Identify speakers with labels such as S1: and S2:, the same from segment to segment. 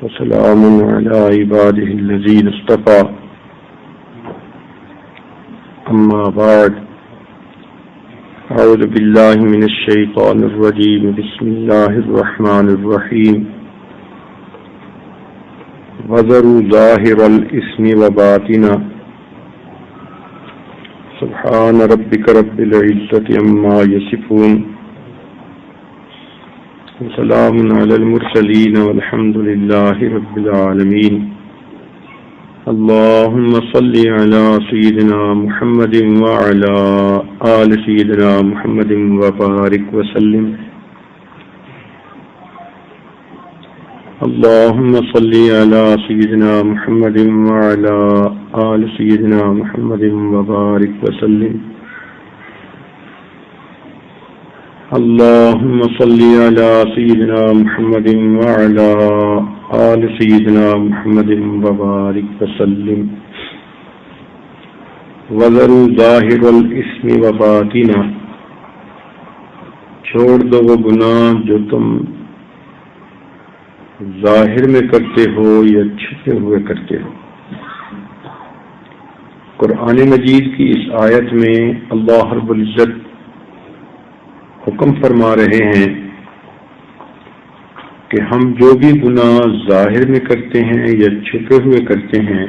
S1: وسلام على عباده الذين اصطفى أما بعد أعوذ بالله من الشيطان الرجيم بسم الله الرحمن الرحيم وذروا ظاهر الإثم وباطنه سبحان ربك رب العزة عما يصفون وسلام على المرسلين والحمد لله رب العالمين اللهم صل على سيدنا محمد وعلى آل سيدنا محمد وبارك وسلم اللهم صل على سيدنا محمد وعلى آل سيدنا محمد وبارك وسلم اللهم صل على سيدنا محمد وعلى آل سيدنا محمد وبارك وسلم وذروا ظاهر الاسم وباطنه چھوڑ دو وہ گناہ جو تم ظاہر میں کرتے ہو یا چھپے ہوئے کرتے ہو۔ قرآن مجید کی اس آیت میں اللہ رب العزت حکم فرما رہے ہیں کہ ہم جو بھی گناہ ظاہر میں کرتے ہیں یا چھپے ہوئے کرتے ہیں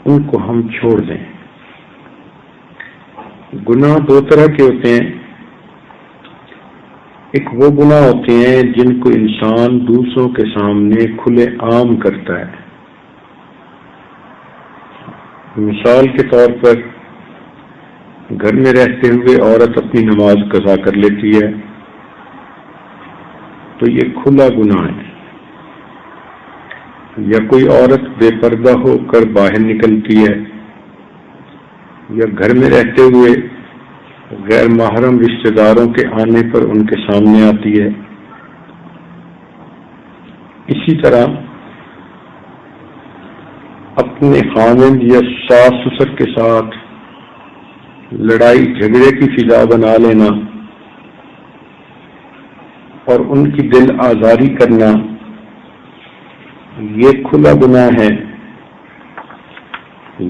S1: ان کو ہم چھوڑ دیں۔ گناہ دو طرح کے ہوتے ہیں، ایک وہ گناہ ہوتے ہیں جن کو انسان دوسروں کے سامنے کھلے عام کرتا ہے۔ مثال کے طور پر گھر میں رہتے ہوئے عورت اپنی نماز قضا کر لیتی ہے تو یہ کھلا گناہ ہے، یا کوئی عورت بے پردہ ہو کر باہر نکلتی ہے، یا گھر میں رہتے ہوئے غیر محرم رشتہ داروں کے آنے پر ان کے سامنے آتی ہے۔ اسی طرح اپنے خاوند یا ساس سسر کے ساتھ لڑائی جھگڑے کی فضا بنا لینا اور ان کی دل آزاری کرنا، یہ کھلا گناہ ہے۔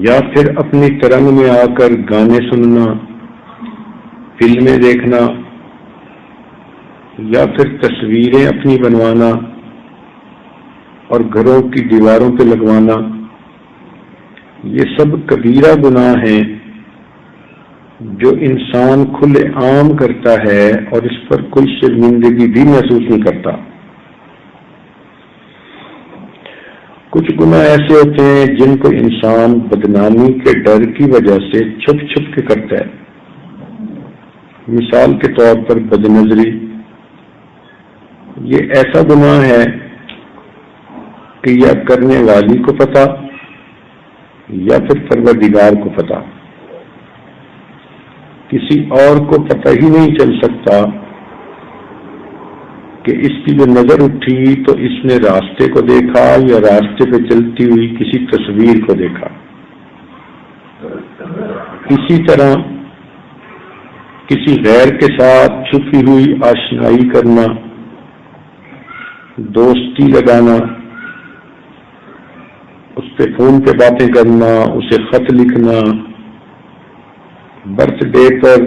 S1: یا پھر اپنی ترنگ میں آ کر گانے سننا، فلمیں دیکھنا، یا پھر تصویریں اپنی بنوانا اور گھروں کی دیواروں پہ لگوانا، یہ سب کبیرہ گناہ ہیں جو انسان کھلے عام کرتا ہے اور اس پر کوئی شرمندگی بھی محسوس نہیں کرتا۔ کچھ گناہ ایسے ہوتے ہیں جن کو انسان بدنامی کے ڈر کی وجہ سے چھپ چھپ کے کرتا ہے۔ مثال کے طور پر بد نظری، یہ ایسا گناہ ہے کہ یا کرنے والی کو پتہ یا پھر پروردگار کو پتہ، کسی اور کو پتہ ہی نہیں چل سکتا کہ اس کی جو نظر اٹھی تو اس نے راستے کو دیکھا یا راستے پہ چلتی ہوئی کسی تصویر کو دیکھا۔ اسی طرح کسی غیر کے ساتھ چھپی ہوئی آشنائی کرنا، دوستی لگانا، اس پہ فون پہ باتیں کرنا، اسے خط لکھنا، برتھ ڈے پر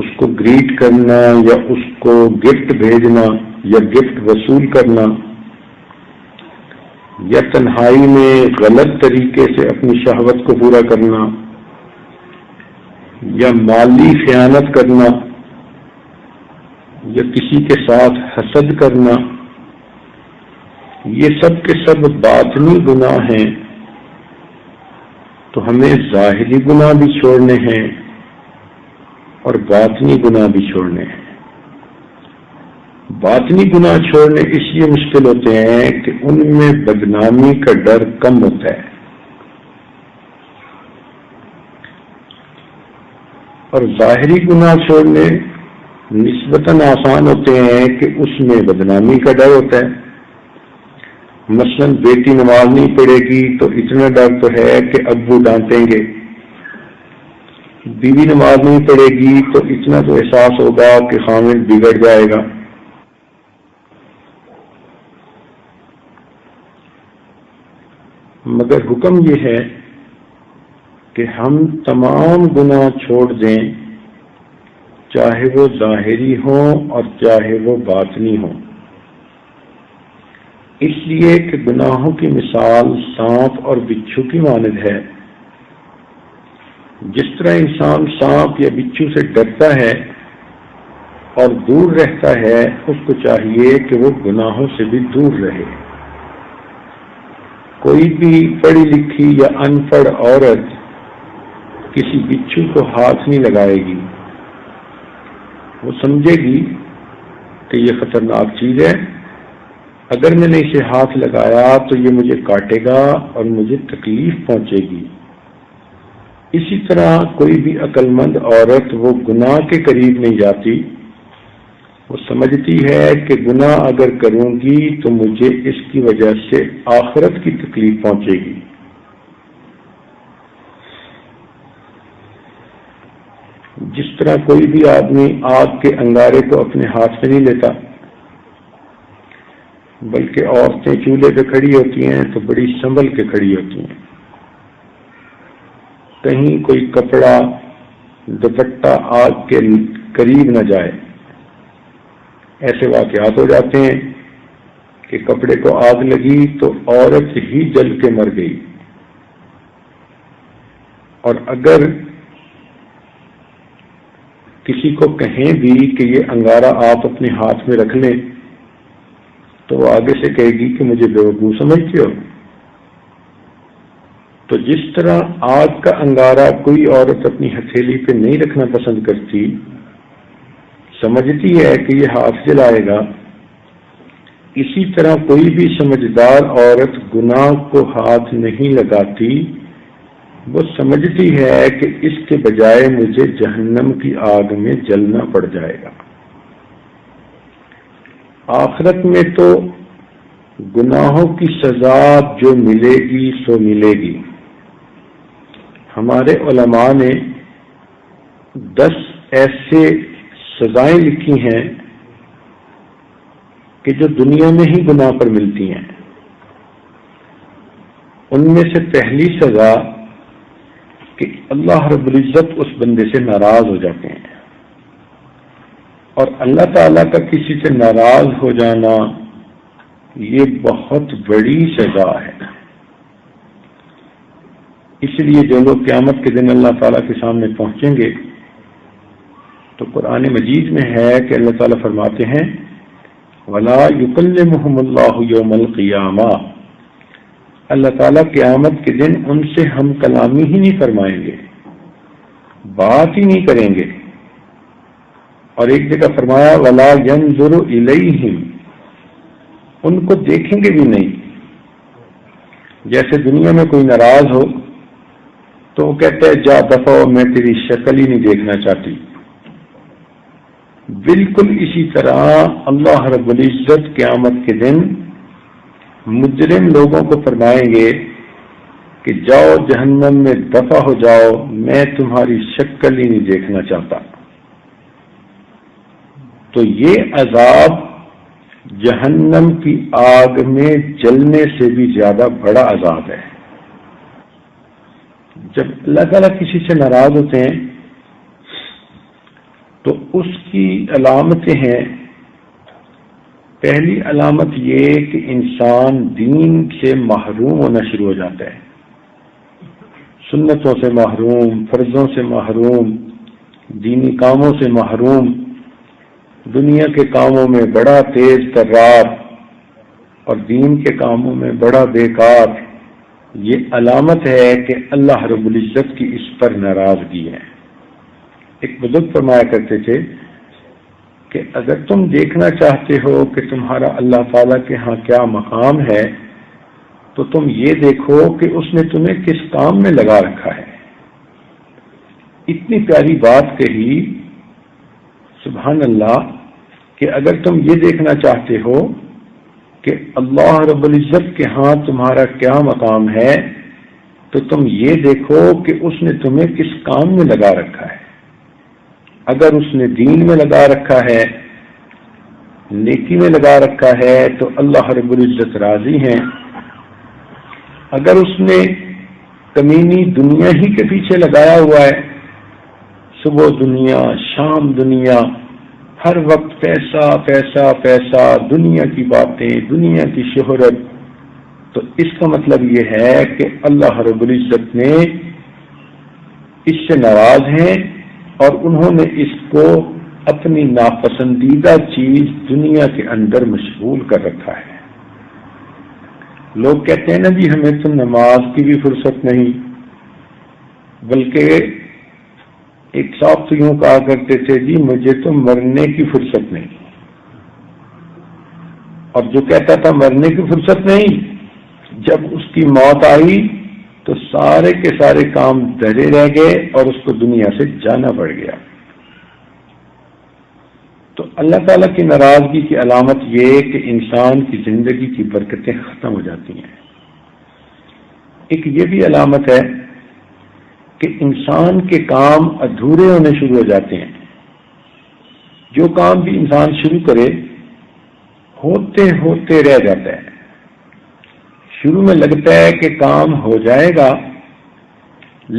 S1: اس کو گریٹ کرنا یا اس کو گفٹ بھیجنا یا گفٹ وصول کرنا، یا تنہائی میں غلط طریقے سے اپنی شہوت کو پورا کرنا، یا مالی خیانت کرنا، یا کسی کے ساتھ حسد کرنا، یہ سب کے سب باطنی گناہ ہیں۔ تو ہمیں ظاہری گناہ بھی چھوڑنے ہیں اور باطنی گناہ بھی چھوڑنے ہیں۔ باطنی گناہ چھوڑنے اس لیے مشکل ہوتے ہیں کہ ان میں بدنامی کا ڈر کم ہوتا ہے، اور ظاہری گناہ چھوڑنے نسبتاً آسان ہوتے ہیں کہ اس میں بدنامی کا ڈر ہوتا ہے۔ مثلا بیٹی نماز نہیں پڑھے گی تو اتنا ڈر تو ہے کہ ابو ڈانٹیں گے، بیوی نماز نہیں پڑھے گی تو اتنا تو احساس ہوگا کہ خاوند بگڑ جائے گا۔ مگر حکم یہ ہے کہ ہم تمام گناہ چھوڑ دیں، چاہے وہ ظاہری ہوں اور چاہے وہ باطنی ہوں، اس لیے کہ گناہوں کی مثال سانپ اور بچھو کی مانند ہے۔ جس طرح انسان سانپ یا بچھو سے ڈرتا ہے اور دور رہتا ہے، اس کو چاہیے کہ وہ گناہوں سے بھی دور رہے۔ کوئی بھی پڑھی لکھی یا ان پڑھ عورت کسی بچھو کو ہاتھ نہیں لگائے گی، وہ سمجھے گی کہ یہ خطرناک چیز ہے، اگر میں نے اسے ہاتھ لگایا تو یہ مجھے کاٹے گا اور مجھے تکلیف پہنچے گی۔ اسی طرح کوئی بھی عقل مند عورت وہ گناہ کے قریب نہیں جاتی، وہ سمجھتی ہے کہ گناہ اگر کروں گی تو مجھے اس کی وجہ سے آخرت کی تکلیف پہنچے گی۔ جس طرح کوئی بھی آدمی آگ کے انگارے کو اپنے ہاتھ میں نہیں لیتا، بلکہ عورتیں چولہے پہ کھڑی ہوتی ہیں تو بڑی سنبھل کے کھڑی ہوتی ہیں، کہیں کوئی کپڑا دوپٹہ آگ کے قریب نہ جائے۔ ایسے واقعات ہو جاتے ہیں کہ کپڑے کو آگ لگی تو عورت ہی جل کے مر گئی، اور اگر کسی کو کہیں بھی کہ یہ انگارہ آپ اپنے ہاتھ میں رکھ لیں تو وہ آگے سے کہے گی کہ مجھے بیوقوف سمجھتے ہو۔ تو جس طرح آگ کا انگارہ کوئی عورت اپنی ہتھیلی پہ نہیں رکھنا پسند کرتی، سمجھتی ہے کہ یہ ہاتھ جلائے گا، اسی طرح کوئی بھی سمجھدار عورت گناہ کو ہاتھ نہیں لگاتی، وہ سمجھتی ہے کہ اس کے بجائے مجھے جہنم کی آگ میں جلنا پڑ جائے گا۔ آخرت میں تو گناہوں کی سزا جو ملے گی سو ملے گی۔ ہمارے علماء نے 10 ایسے سزائیں لکھی ہیں کہ جو دنیا میں ہی گناہ پر ملتی ہیں۔ ان میں سے پہلی سزا کہ اللہ رب العزت اس بندے سے ناراض ہو جاتے ہیں، اور اللہ تعالیٰ کا کسی سے ناراض ہو جانا یہ بہت بڑی سزا ہے۔ اس لیے جو لوگ قیامت کے دن اللہ تعالیٰ کے سامنے پہنچیں گے تو قرآن مجید میں ہے کہ اللہ تعالیٰ فرماتے ہیں وَلَا يُكَلِّمُهُمُ اللَّهُ يَوْمَ الْقِيَامَةِ، اللہ تعالیٰ قیامت کے دن ان سے ہم کلامی ہی نہیں فرمائیں گے، بات ہی نہیں کریں گے۔ اور ایک جگہ فرمایا وَلَا يَنظُرُ إِلَيْهِمْ، ان کو دیکھیں گے بھی نہیں۔ جیسے دنیا میں کوئی ناراض ہو تو وہ کہتا ہے جا دفعہ میں تیری شکل ہی نہیں دیکھنا چاہتی، بالکل اسی طرح اللہ رب العزت قیامت کے دن مجرم لوگوں کو فرمائیں گے کہ جاؤ جہنم میں دفع ہو جاؤ، میں تمہاری شکل ہی نہیں دیکھنا چاہتا۔ تو یہ عذاب جہنم کی آگ میں جلنے سے بھی زیادہ بڑا عذاب ہے۔ جب اللہ تعالیٰ کسی سے ناراض ہوتے ہیں تو اس کی علامتیں ہیں۔ پہلی علامت یہ کہ انسان دین سے محروم ہونا شروع ہو جاتا ہے، سنتوں سے محروم، فرضوں سے محروم، دینی کاموں سے محروم، دنیا کے کاموں میں بڑا تیز ترار اور دین کے کاموں میں بڑا بیکار۔ یہ علامت ہے کہ اللہ رب العزت کی اس پر ناراضگی ہے۔ ایک بزرگ فرمایا کرتے تھے کہ اگر تم دیکھنا چاہتے ہو کہ تمہارا اللہ تعالیٰ کے ہاں کیا مقام ہے تو تم یہ دیکھو کہ اس نے تمہیں کس کام میں لگا رکھا ہے۔ اتنی پیاری بات کہی، سبحان اللہ، کہ اگر تم یہ دیکھنا چاہتے ہو کہ اللہ رب العزت کے ہاں تمہارا کیا مقام ہے تو تم یہ دیکھو کہ اس نے تمہیں کس کام میں لگا رکھا ہے۔ اگر اس نے دین میں لگا رکھا ہے، نیکی میں لگا رکھا ہے تو اللہ رب العزت راضی ہیں، اگر اس نے کمینی دنیا ہی کے پیچھے لگایا ہوا ہے، صبح دنیا شام دنیا، ہر وقت پیسہ پیسہ پیسہ، دنیا کی باتیں، دنیا کی شہرت، تو اس کا مطلب یہ ہے کہ اللہ رب العزت نے اس سے ناراض ہیں اور انہوں نے اس کو اپنی ناپسندیدہ چیز دنیا کے اندر مشغول کر رکھا ہے۔ لوگ کہتے ہیں نا جی ہمیں تو نماز کی بھی فرصت نہیں، بلکہ ایک صاحب تو یوں کہا کرتے تھے جی مجھے تو مرنے کی فرصت نہیں، اور جو کہتا تھا مرنے کی فرصت نہیں، جب اس کی موت آئی تو سارے کے سارے کام دھرے رہ گئے اور اس کو دنیا سے جانا پڑ گیا۔ تو اللہ تعالیٰ کی ناراضگی کی علامت یہ کہ انسان کی زندگی کی برکتیں ختم ہو جاتی ہیں۔ ایک یہ بھی علامت ہے کہ انسان کے کام ادھورے ہونے شروع ہو جاتے ہیں۔ جو کام بھی انسان شروع کرے ہوتے ہوتے رہ جاتا ہے۔ شروع میں لگتا ہے کہ کام ہو جائے گا،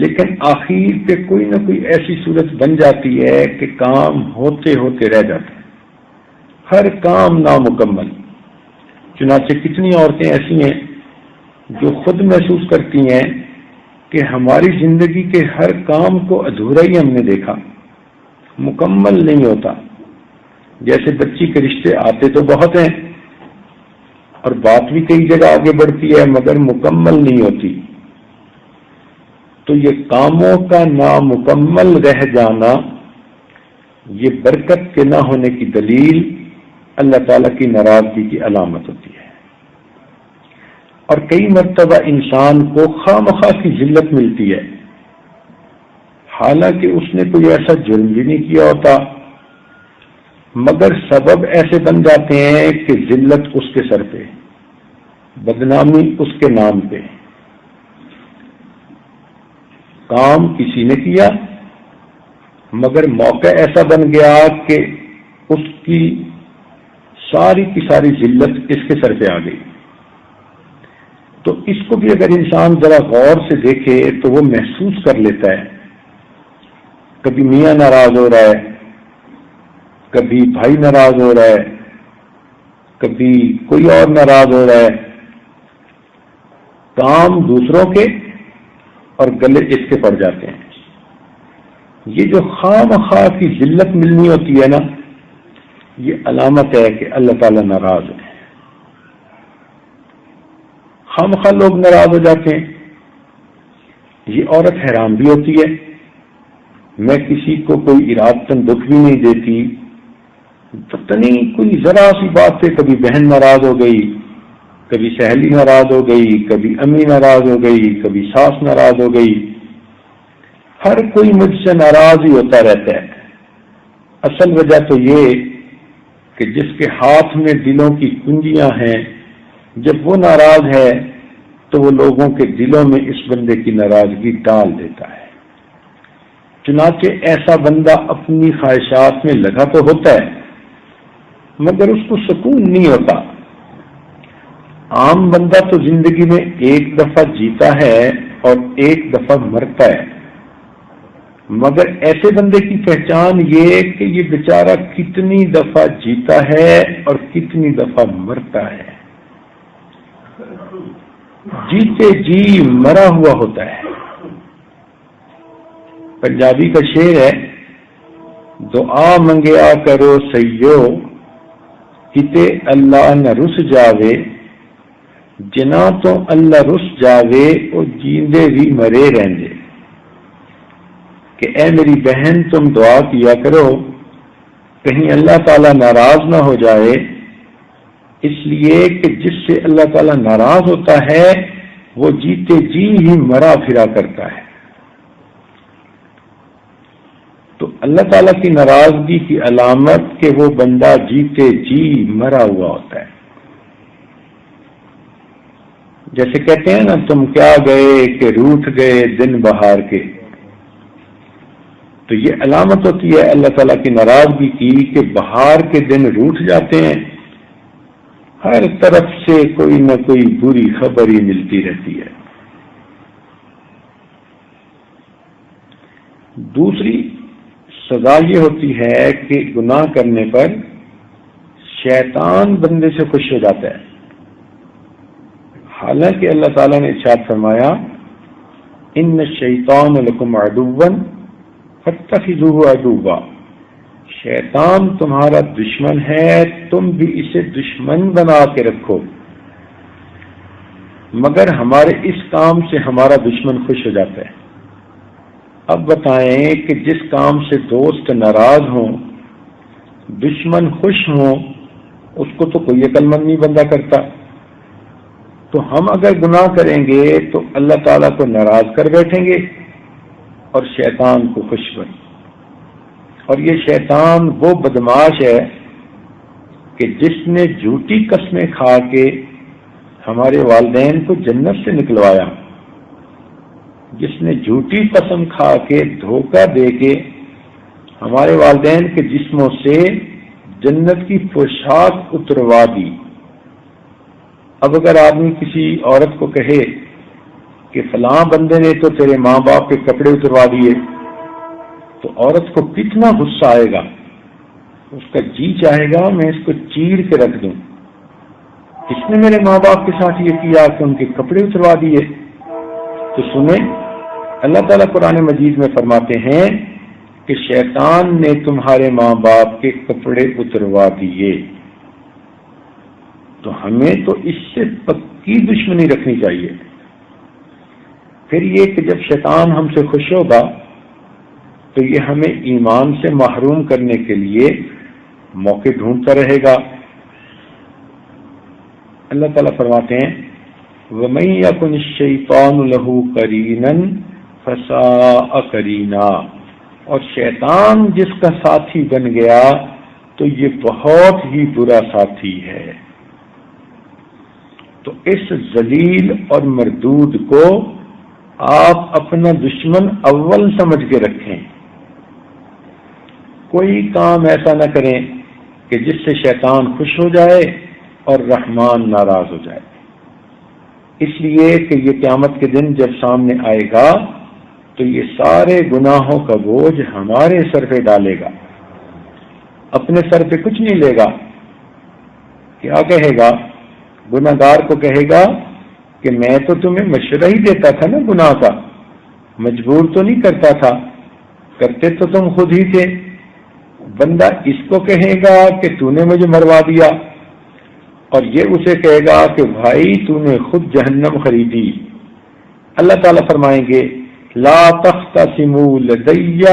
S1: لیکن آخر پہ کوئی نہ کوئی ایسی صورت بن جاتی ہے کہ کام ہوتے ہوتے رہ جاتا ہے، ہر کام نامکمل۔ چنانچہ کتنی عورتیں ایسی ہیں جو خود محسوس کرتی ہیں کہ ہماری زندگی کے ہر کام کو ادھورا ہی ہم نے دیکھا، مکمل نہیں ہوتا۔ جیسے بچی کے رشتے آتے تو بہت ہیں اور بات بھی کئی جگہ آگے بڑھتی ہے مگر مکمل نہیں ہوتی۔ تو یہ کاموں کا نامکمل رہ جانا یہ برکت کے نہ ہونے کی دلیل، اللہ تعالیٰ کی ناراضگی کی علامت ہوتی ہے۔ اور کئی مرتبہ انسان کو خواہ مخواہ کی ذلت ملتی ہے، حالانکہ اس نے کوئی ایسا جرم بھی نہیں کیا ہوتا، مگر سبب ایسے بن جاتے ہیں کہ ذلت اس کے سر پہ، بدنامی اس کے نام پہ۔ کام کسی نے کیا مگر موقع ایسا بن گیا کہ اس کی ساری ذلت اس کے سر پہ آ گئی۔ تو اس کو بھی اگر انسان ذرا غور سے دیکھے تو وہ محسوس کر لیتا ہے۔ کبھی میاں ناراض ہو رہا ہے، کبھی بھائی ناراض ہو رہا ہے، کبھی کوئی اور ناراض ہو رہا ہے، کام دوسروں کے اور گلے اس کے پڑ جاتے ہیں۔ یہ جو خواہ مخواہ کی ذلت ملنی ہوتی ہے نا، یہ علامت ہے کہ اللہ تعالیٰ ناراض ہے۔ خواہ مخواہ لوگ ناراض ہو جاتے ہیں۔ یہ عورت حیران بھی ہوتی ہے، میں کسی کو کوئی ارادتاً دکھ بھی نہیں دیتی، پتہ نہیں کوئی ذرا سی بات پہ کبھی بہن ناراض ہو گئی، کبھی سہیلی ناراض ہو گئی، کبھی امی ناراض ہو گئی، کبھی ساس ناراض ہو گئی، ہر کوئی مجھ سے ناراض ہی ہوتا رہتا ہے۔ اصل وجہ تو یہ کہ جس کے ہاتھ میں دلوں کی کنجیاں ہیں، جب وہ ناراض ہے تو وہ لوگوں کے دلوں میں اس بندے کی ناراضگی ڈال دیتا ہے۔ چنانچہ ایسا بندہ اپنی خواہشات میں لگا تو ہوتا ہے مگر اس کو سکون نہیں ہوتا۔ عام بندہ تو زندگی میں ایک دفعہ جیتا ہے اور ایک دفعہ مرتا ہے، مگر ایسے بندے کی پہچان یہ کہ یہ بیچارہ کتنی دفعہ جیتا ہے اور کتنی دفعہ مرتا ہے۔ جیتے جی مرا ہوا ہوتا ہے۔ پنجابی کا شعر ہے، دعا منگیا کرو سیو کتے اللہ نہ رس جاوے، جنا تو اللہ رس جاوے او جیندے بھی مرے رہندے۔ کہ اے میری بہن تم دعا کیا کرو کہیں اللہ تعالیٰ ناراض نہ ہو جائے، اس لیے کہ جس سے اللہ تعالیٰ ناراض ہوتا ہے وہ جیتے جی ہی مرا پھرا کرتا ہے۔ تو اللہ تعالیٰ کی ناراضگی کی علامت کہ وہ بندہ جیتے جی مرا ہوا ہوتا ہے۔ جیسے کہتے ہیں نا، تم کیا گئے کہ روٹھ گئے دن بہار کے، تو یہ علامت ہوتی ہے اللہ تعالیٰ کی ناراضگی کی کہ بہار کے دن روٹھ جاتے ہیں، ہر طرف سے کوئی نہ کوئی بری خبر ہی ملتی رہتی ہے۔ دوسری سزا یہ ہوتی ہے کہ گناہ کرنے پر شیطان بندے سے خوش ہو جاتا ہے، حالانکہ اللہ تعالیٰ نے ارشاد فرمایا ان الشیطان لکم عدو فاتخذوہ عدوا، شیطان تمہارا دشمن ہے، تم بھی اسے دشمن بنا کے رکھو، مگر ہمارے اس کام سے ہمارا دشمن خوش ہو جاتا ہے۔ اب بتائیں کہ جس کام سے دوست ناراض ہوں، دشمن خوش ہوں، اس کو تو کوئی عقل مند نہیں بندہ کرتا۔ تو ہم اگر گناہ کریں گے تو اللہ تعالیٰ کو ناراض کر بیٹھیں گے اور شیطان کو خوش بن۔ اور یہ شیطان وہ بدماش ہے کہ جس نے جھوٹی قسمیں کھا کے ہمارے والدین کو جنت سے نکلوایا، جس نے جھوٹی قسم کھا کے دھوکہ دے کے ہمارے والدین کے جسموں سے جنت کی پوشاک اتروا دی۔ اب اگر آدمی کسی عورت کو کہے کہ فلاں بندے نے تو تیرے ماں باپ کے کپڑے اتروا دیے، تو عورت کو کتنا غصہ آئے گا، اس کا جی چاہے گا میں اس کو چیر کے رکھ دوں، اس نے میرے ماں باپ کے ساتھ یہ کیا کہ ان کے کپڑے اتروا دیے۔ تو سنیں، اللہ تعالیٰ قرآن مجید میں فرماتے ہیں کہ شیطان نے تمہارے ماں باپ کے کپڑے اتروا دیے، تو ہمیں تو اس سے پکی دشمنی رکھنی چاہیے۔ پھر یہ کہ جب شیطان ہم سے خوش ہوگا تو یہ ہمیں ایمان سے محروم کرنے کے لیے موقع ڈھونڈتا رہے گا۔ اللہ تعالیٰ فرماتے ہیں وَمَن يَكُنِ الشَّيْطَانُ لَهُ قَرِينًا فَسَاءَ قَرِينًا، اور شیطان جس کا ساتھی بن گیا تو یہ بہت ہی برا ساتھی ہے۔ تو اس ذلیل اور مردود کو آپ اپنا دشمن اول سمجھ کے رکھیں، کوئی کام ایسا نہ کریں کہ جس سے شیطان خوش ہو جائے اور رحمان ناراض ہو جائے، اس لیے کہ یہ قیامت کے دن جب سامنے آئے گا تو یہ سارے گناہوں کا بوجھ ہمارے سر پہ ڈالے گا، اپنے سر پہ کچھ نہیں لے گا۔ کیا کہے گا؟ گناہ گار کو کہے گا کہ میں تو تمہیں مشورہ ہی دیتا تھا نا گناہ کا، مجبور تو نہیں کرتا تھا، کرتے تو تم خود ہی تھے۔ بندہ اس کو کہے گا کہ تو نے مجھے مروا دیا، اور یہ اسے کہے گا کہ بھائی تو نے خود جہنم خریدی۔ اللہ تعالیٰ فرمائیں گے لا تختصموا لدی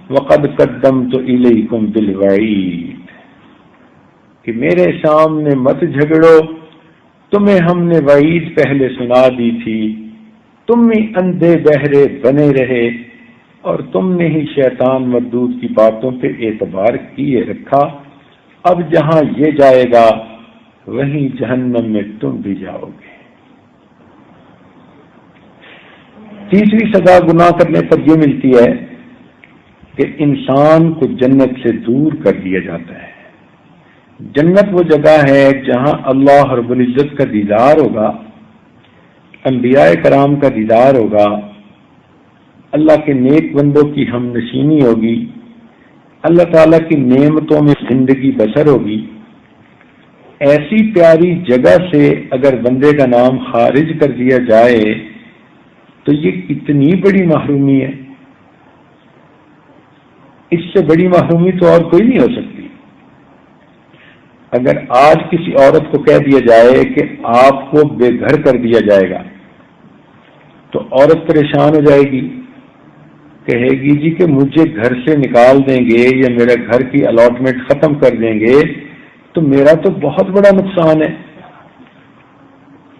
S1: وقد قدمت الیکم بالوعید، کہ میرے سامنے مت جھگڑو، تمہیں ہم نے وعید پہلے سنا دی تھی، تم ہی اندھے بہرے بنے رہے اور تم نے ہی شیطان مردود کی باتوں پہ اعتبار کیے رکھا، اب جہاں یہ جائے گا وہیں جہنم میں تم بھی جاؤ گے۔ تیسری سزا گناہ کرنے پر یہ ملتی ہے کہ انسان کو جنت سے دور کر دیا جاتا ہے۔ جنت وہ جگہ ہے جہاں اللہ رب العزت کا دیدار ہوگا، انبیاء کرام کا دیدار ہوگا، اللہ کے نیک بندوں کی ہم نشینی ہوگی، اللہ تعالیٰ کی نعمتوں میں زندگی بسر ہوگی۔ ایسی پیاری جگہ سے اگر بندے کا نام خارج کر دیا جائے تو یہ کتنی بڑی محرومی ہے، اس سے بڑی محرومی تو اور کوئی نہیں ہو سکتی۔ اگر آج کسی عورت کو کہہ دیا جائے کہ آپ کو بے گھر کر دیا جائے گا تو عورت پریشان ہو جائے گی، کہے گی جی کہ مجھے گھر سے نکال دیں گے یا میرا گھر کی الاٹمنٹ ختم کر دیں گے تو میرا تو بہت بڑا نقصان ہے۔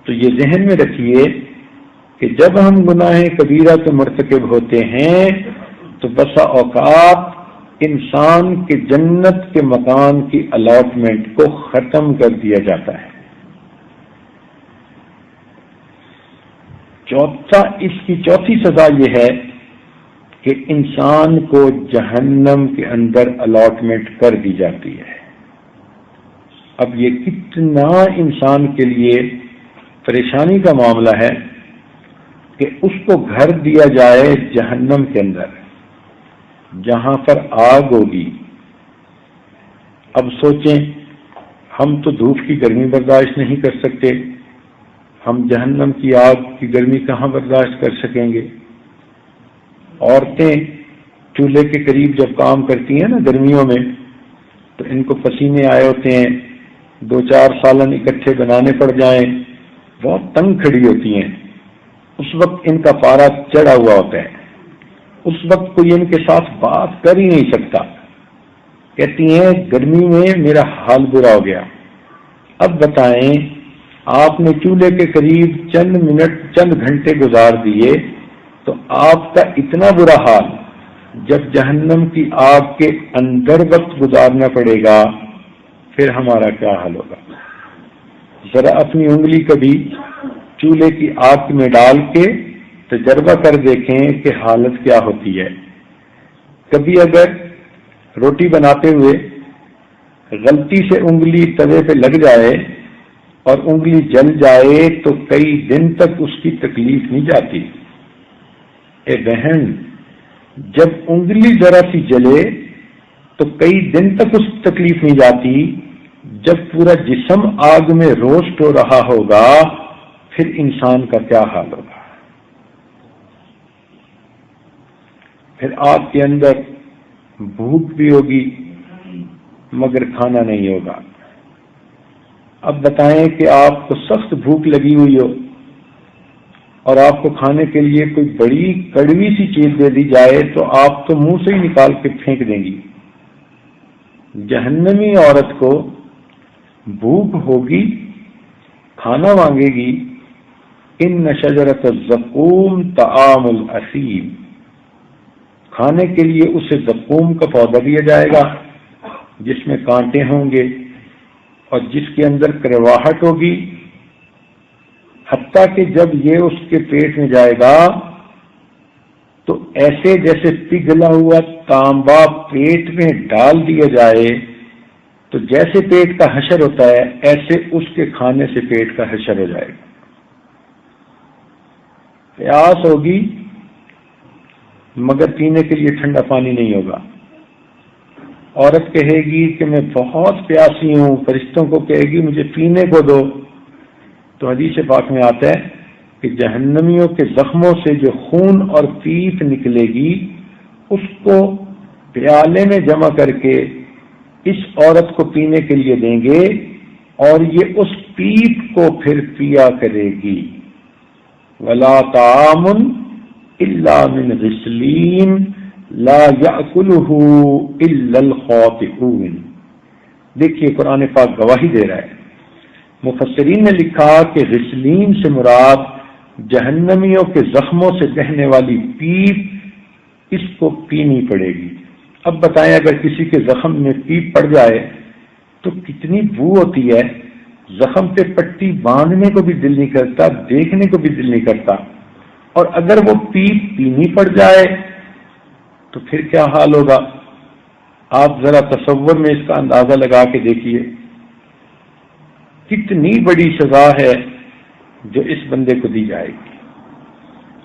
S1: تو یہ ذہن میں رکھیے کہ جب ہم گناہ کبیرہ کے مرتکب ہوتے ہیں تو بسا اوقات انسان کے جنت کے مکان کی الاٹمنٹ کو ختم کر دیا جاتا ہے۔ اس کی چوتھی سزا یہ ہے کہ انسان کو جہنم کے اندر الاٹمنٹ کر دی جاتی ہے۔ اب یہ کتنا انسان کے لیے پریشانی کا معاملہ ہے کہ اس کو گھر دیا جائے جہنم کے اندر، جہاں پر آگ ہوگی. اب سوچیں، ہم تو دھوپ کی گرمی برداشت نہیں کر سکتے، ہم جہنم کی آگ کی گرمی کہاں برداشت کر سکیں گے؟ عورتیں چولہے کے قریب جب کام کرتی ہیں نا گرمیوں میں، تو ان کو پسینے آئے ہوتے ہیں، 2-4 سالن اکٹھے بنانے پڑ جائیں، بہت تنگ کھڑی ہوتی ہیں. اس وقت ان کا پارا چڑھا ہوا ہوتا ہے، اس وقت کوئی ان کے ساتھ بات کر ہی نہیں سکتا. کہتی ہیں گرمی میں میرا حال برا ہو گیا. اب بتائیں، آپ نے چولہے کے قریب چند منٹ چند گھنٹے گزار دیے تو آپ کا اتنا برا حال جب جہنم کی آگ کے اندر وقت گزارنا پڑے گا پھر ہمارا کیا حال ہوگا؟ ذرا اپنی انگلی کبھی چولہے کی آگ میں ڈال کے تجربہ کر دیکھیں کہ حالت کیا ہوتی ہے. کبھی اگر روٹی بناتے ہوئے غلطی سے انگلی توے پہ لگ جائے اور انگلی جل جائے تو کئی دن تک اس کی تکلیف نہیں جاتی. اے بہن، جب انگلی ذرا سی جلے تو کئی دن تک اس کی تکلیف نہیں جاتی. جب پورا جسم آگ میں روسٹ ہو رہا ہوگا پھر انسان کا کیا حال ہوگا؟ پھر آپ کے اندر بھوک بھی ہوگی مگر کھانا نہیں ہوگا. اب بتائیں کہ آپ کو سخت بھوک لگی ہوئی ہو اور آپ کو کھانے کے لیے کوئی بڑی کڑوی سی چیز دے دی جائے تو آپ تو منہ سے ہی نکال کے پھینک دیں گی. جہنمی عورت کو بھوک ہوگی، کھانا مانگے گی. ان شجرۃ الزقوم طعام الاثیم، کھانے کے لیے اسے زقوم کا پودا دیا جائے گا جس میں کانٹے ہوں گے اور جس کے اندر کرواہٹ ہوگی، حتیٰ کہ جب یہ اس کے پیٹ میں جائے گا تو ایسے جیسے پگھلا ہوا تانبا پیٹ میں ڈال دیا جائے تو جیسے پیٹ کا حشر ہوتا ہے ایسے اس کے کھانے سے پیٹ کا حشر ہو جائے گا. پیاس ہوگی مگر پینے کے لیے ٹھنڈا پانی نہیں ہوگا. عورت کہے گی کہ میں بہت پیاسی ہوں، فرشتوں کو کہے گی مجھے پینے کو دو. تو حدیث پاک میں آتا ہے کہ جہنمیوں کے زخموں سے جو خون اور پیپ نکلے گی اس کو پیالے میں جمع کر کے اس عورت کو پینے کے لیے دیں گے اور یہ اس پیپ کو پھر پیا کرے گی. ولا طعام الا من غسلین لا یاکلہ الا الخاطئون. دیکھیے قرآن پاک گواہی دے رہا ہے. مفسرین نے لکھا کہ غسلین سے مراد جہنمیوں کے زخموں سے بہنے والی پیپ اس کو پینی پڑے گی. اب بتائیں اگر کسی کے زخم میں پیپ پڑ جائے تو کتنی بو ہوتی ہے. زخم پہ پٹی باندھنے کو بھی دل نہیں کرتا، دیکھنے کو بھی دل نہیں کرتا. اور اگر وہ پیپ پینی پڑ جائے تو پھر کیا حال ہوگا؟ آپ ذرا تصور میں اس کا اندازہ لگا کے دیکھیے کتنی بڑی سزا ہے جو اس بندے کو دی جائے گی.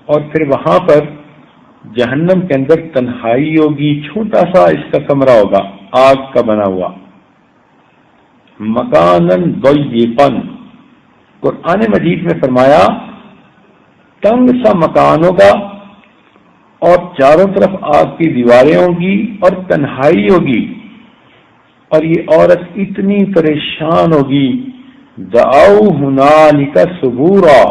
S1: اور پھر وہاں پر جہنم کے اندر تنہائی ہوگی، چھوٹا سا اس کا کمرہ ہوگا آگ کا بنا ہوا. مکانن ضیقن، قرآن مجید میں فرمایا تنگ سا مکان ہوگا اور چاروں طرف آگ کی دیواریں ہوں گی اور تنہائی ہوگی. اور یہ عورت اتنی پریشان ہوگی، دعوا ہنالک ثبورا،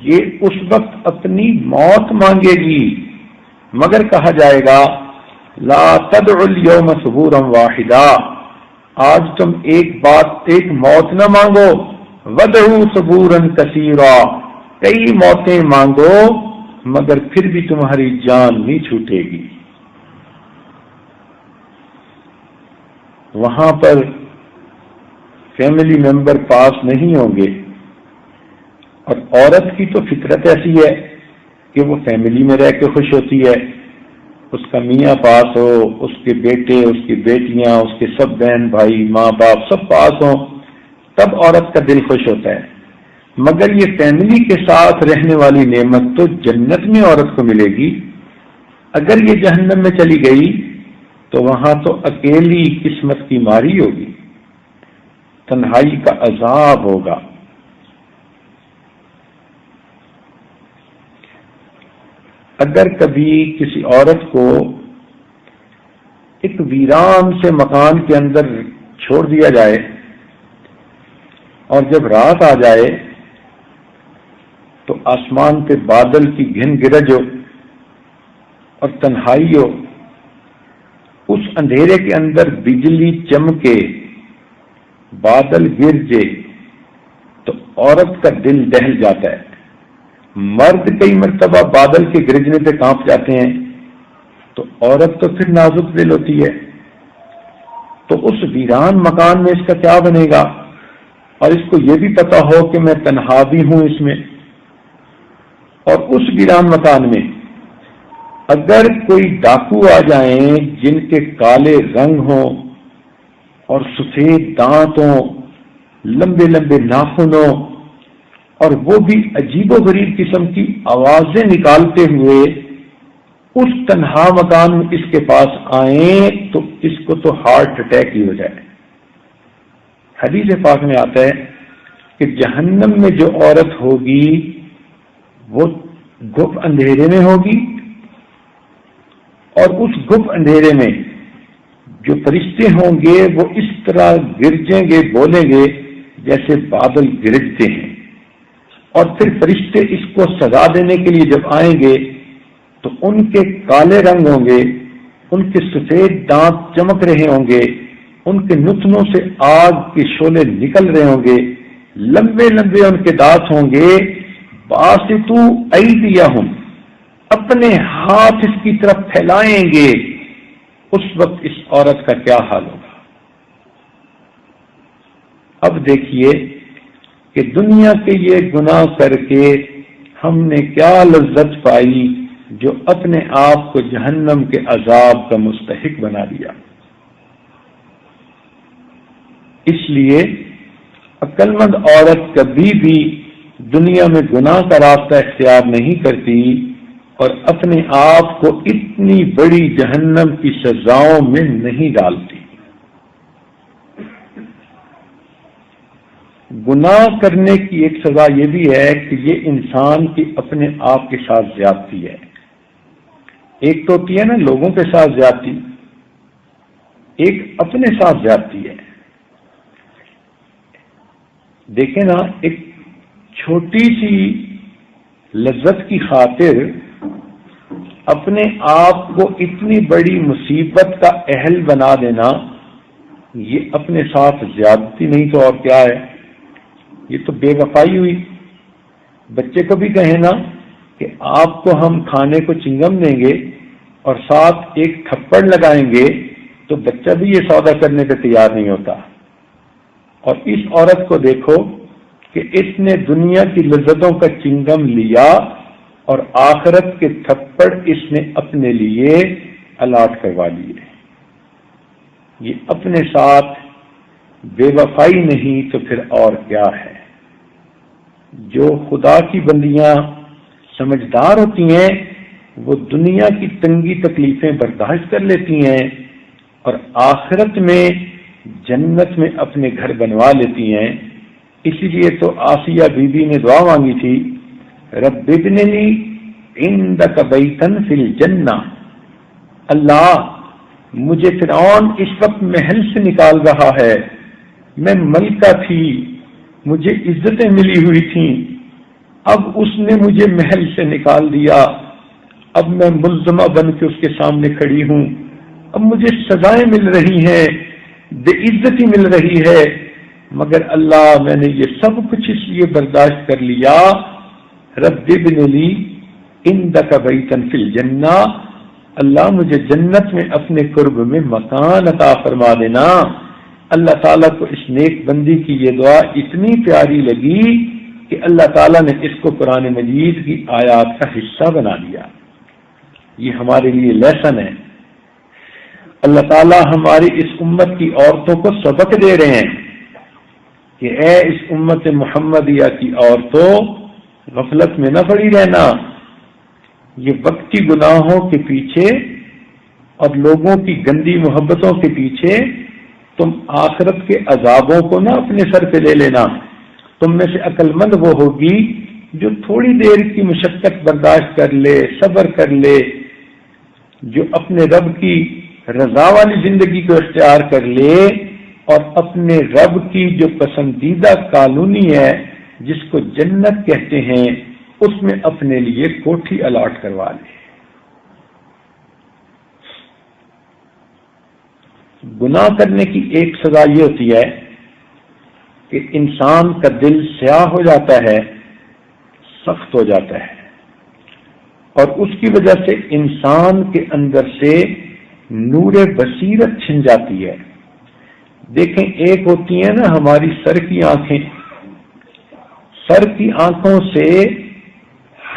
S1: یہ اس وقت اپنی موت مانگے گی مگر کہا جائے گا لا تدعوا اليوم ثبورا واحدا، آج تم ایک موت نہ مانگو، ودعوا ثبورا کثیرا، کئی موتیں مانگو مگر پھر بھی تمہاری جان نہیں چھوٹے گی. وہاں پر فیملی ممبر پاس نہیں ہوں گے. اور عورت کی تو فطرت ایسی ہے کہ وہ فیملی میں رہ کے خوش ہوتی ہے، اس کا میاں پاس ہو، اس کے بیٹے، اس کی بیٹیاں، اس کے سب بہن بھائی، ماں باپ سب پاس ہوں، تب عورت کا دل خوش ہوتا ہے. مگر یہ فیملی کے ساتھ رہنے والی نعمت تو جنت میں عورت کو ملے گی. اگر یہ جہنم میں چلی گئی تو وہاں تو اکیلی قسمت کی ماری ہوگی، تنہائی کا عذاب ہوگا۔ اگر کبھی کسی عورت کو ایک ویران سے مکان کے اندر چھوڑ دیا جائے اور جب رات آ جائے تو آسمان پہ بادل کی گھن گرج ہو اور تنہائی ہو، اس اندھیرے کے اندر بجلی چمکے، بادل گرجے تو عورت کا دل دہل جاتا ہے۔ مرد کئی مرتبہ بادل کے گرجنے پہ کانپ جاتے ہیں تو عورت تو پھر نازک دل ہوتی ہے۔ تو اس ویران مکان میں اس کا کیا بنے گا، اور اس کو یہ بھی پتا ہو کہ میں تنہا بھی ہوں اس میں، اور اس ویران مکان میں اگر کوئی ڈاکو آ جائیں جن کے کالے رنگ ہوں اور سفید دانت ہوں، لمبے لمبے ناخن ہوں، اور وہ بھی عجیب و غریب قسم کی آوازیں نکالتے ہوئے اس تنہا مکان میں اس کے پاس آئیں تو اس کو تو ہارٹ اٹیک ہی ہو جائے۔ حدیث پاک میں آتا ہے کہ جہنم میں جو عورت ہوگی وہ گپ اندھیرے میں ہوگی، اور اس گپ اندھیرے میں جو فرشتے ہوں گے وہ اس طرح گرجیں گے، بولیں گے جیسے بادل گرجتے ہیں، اور پھر فرشتے اس کو سزا دینے کے لیے جب آئیں گے تو ان کے کالے رنگ ہوں گے، ان کے سفید دانت چمک رہے ہوں گے، ان کے نتنوں سے آگ کے شعلے نکل رہے ہوں گے، لمبے لمبے ان کے دانت ہوں گے، باسطو ایدیہم، اپنے ہاتھ اس کی طرف پھیلائیں گے۔ اس وقت اس عورت کا کیا حال ہوگا؟ اب دیکھیے کہ دنیا کے یہ گناہ کر کے ہم نے کیا لذت پائی جو اپنے آپ کو جہنم کے عذاب کا مستحق بنا دیا۔ اس لیے عقل مند عورت کبھی بھی دنیا میں گناہ کا راستہ اختیار نہیں کرتی اور اپنے آپ کو اتنی بڑی جہنم کی سزاؤں میں نہیں ڈالتی۔ گناہ کرنے کی ایک سزا یہ بھی ہے کہ یہ انسان کی اپنے آپ کے ساتھ زیادتی ہے۔ ایک تو ہوتی ہے نا لوگوں کے ساتھ زیادتی، ایک اپنے ساتھ زیادتی ہے۔ دیکھیں نا، ایک چھوٹی سی لذت کی خاطر اپنے آپ کو اتنی بڑی مصیبت کا اہل بنا دینا، یہ اپنے ساتھ زیادتی نہیں تو اور کیا ہے؟ یہ تو بے وفائی ہوئی۔ بچے کو بھی کہیں نا کہ آپ کو ہم کھانے کو چنگم دیں گے اور ساتھ ایک تھپڑ لگائیں گے تو بچہ بھی یہ سودا کرنے پہ تیار نہیں ہوتا۔ اور اس عورت کو دیکھو کہ اس نے دنیا کی لذتوں کا چنگم لیا اور آخرت کے تھپڑ اس نے اپنے لیے الاٹ کروا لیے۔ یہ اپنے ساتھ بے وفائی نہیں تو پھر اور کیا ہے؟ جو خدا کی بندیاں سمجھدار ہوتی ہیں وہ دنیا کی تنگی تکلیفیں برداشت کر لیتی ہیں اور آخرت میں جنت میں اپنے گھر بنوا لیتی ہیں۔ اسی لیے تو آسیہ بی بی نے دعا مانگی تھی، رب ابن لی عندک بیتن فی الجنہ، اللہ مجھے فرعون اس وقت محل سے نکال رہا ہے، میں ملکہ تھی، مجھے عزتیں ملی ہوئی تھیں، اب اس نے مجھے محل سے نکال دیا، اب میں ملزمہ بن کے اس کے سامنے کھڑی ہوں، اب مجھے سزائیں مل رہی ہیں، بے عزتی مل رہی ہے، مگر اللہ میں نے یہ سب کچھ اس لیے برداشت کر لیا، رب ابن لی عندک بیتن فی الجنہ، اللہ مجھے جنت میں اپنے قرب میں مکان عطا فرما دینا۔ اللہ تعالیٰ کو اس نیک بندی کی یہ دعا اتنی پیاری لگی کہ اللہ تعالیٰ نے اس کو قرآن مجید کی آیات کا حصہ بنا دیا۔ یہ ہمارے لیے لیسن ہے۔ اللہ تعالیٰ ہماری اس امت کی عورتوں کو سبق دے رہے ہیں کہ اے اس امت محمدیہ کی عورتوں، غفلت میں نہ پڑی رہنا، یہ وقتی گناہوں کے پیچھے اور لوگوں کی گندی محبتوں کے پیچھے تم آخرت کے عذابوں کو نہ اپنے سر پہ لے لینا. تم میں سے عقل مند وہ ہوگی جو تھوڑی دیر کی مشقت برداشت کر لے، صبر کر لے، جو اپنے رب کی رضا والی زندگی کو اختیار کر لے اور اپنے رب کی جو پسندیدہ کالونی ہے جس کو جنت کہتے ہیں اس میں اپنے لیے کوٹھی الاٹ کروا لے. گناہ کرنے کی ایک سزا یہ ہوتی ہے کہ انسان کا دل سیاہ ہو جاتا ہے، سخت ہو جاتا ہے، اور اس کی وجہ سے انسان کے اندر سے نور بصیرت چھن جاتی ہے. دیکھیں، ایک ہوتی ہیں نا ہماری سر کی آنکھیں. سر کی آنکھوں سے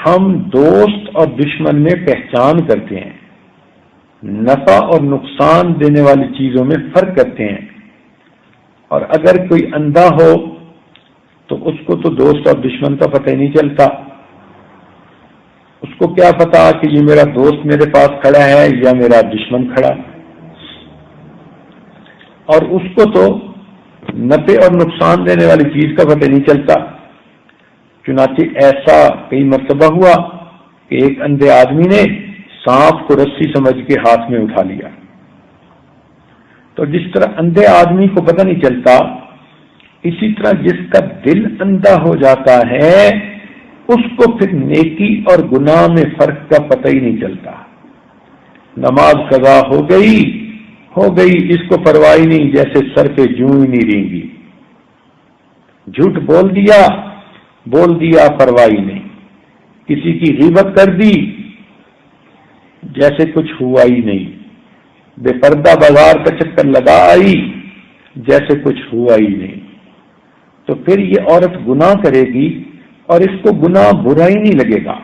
S1: ہم دوست اور دشمن میں پہچان کرتے ہیں، نفع اور نقصان دینے والی چیزوں میں فرق کرتے ہیں. اور اگر کوئی اندھا ہو تو اس کو تو دوست اور دشمن کا پتہ ہی نہیں چلتا. اس کو کیا پتا کہ یہ میرا دوست میرے پاس کھڑا ہے یا میرا دشمن کھڑا. اور اس کو تو نفع اور نقصان دینے والی چیز کا پتہ نہیں چلتا. چنانچہ ایسا کئی مرتبہ ہوا کہ ایک اندھے آدمی نے سانپ کو رسی سمجھ کے ہاتھ میں اٹھا لیا. تو جس طرح اندھے آدمی کو پتہ نہیں چلتا، اسی طرح جس کا دل اندھا ہو جاتا ہے اس کو پھر نیکی اور گناہ میں فرق کا پتہ ہی نہیں چلتا. نماز قضا ہو گئی، اس کو پرواہ نہیں، جیسے سر پہ جوں ہی نہیں رینگی. جھوٹ بول دیا پرواہ نہیں. کسی کی غیبت کر دی جیسے کچھ ہوا ہی نہیں. بے پردہ بازار کا چکر لگا آئی جیسے کچھ ہوا ہی نہیں. تو پھر یہ عورت گناہ کرے گی اور اس کو گناہ برا ہی نہیں لگے گا.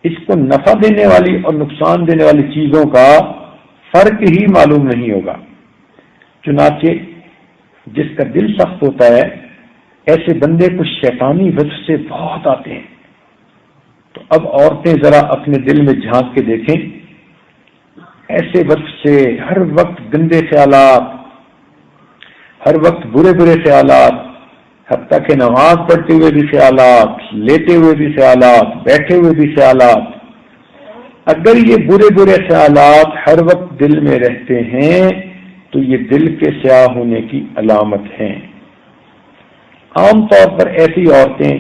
S1: اس کو نفع دینے والی اور نقصان دینے والی چیزوں کا فرق ہی معلوم نہیں ہوگا. چنانچہ جس کا دل سخت ہوتا ہے ایسے بندے کو شیطانی وصف سے بہت آتے ہیں. تو اب عورتیں ذرا اپنے دل میں جھانک کے دیکھیں، ایسے وصف سے ہر وقت گندے خیالات، ہر وقت برے خیالات، حتیٰ کہ نماز پڑھتے ہوئے بھی خیالات، لیٹے ہوئے بھی خیالات، بیٹھے ہوئے بھی خیالات. اگر یہ برے خیالات ہر وقت دل میں رہتے ہیں تو یہ دل کے سیاہ ہونے کی علامت ہیں. عام طور پر ایسی عورتیں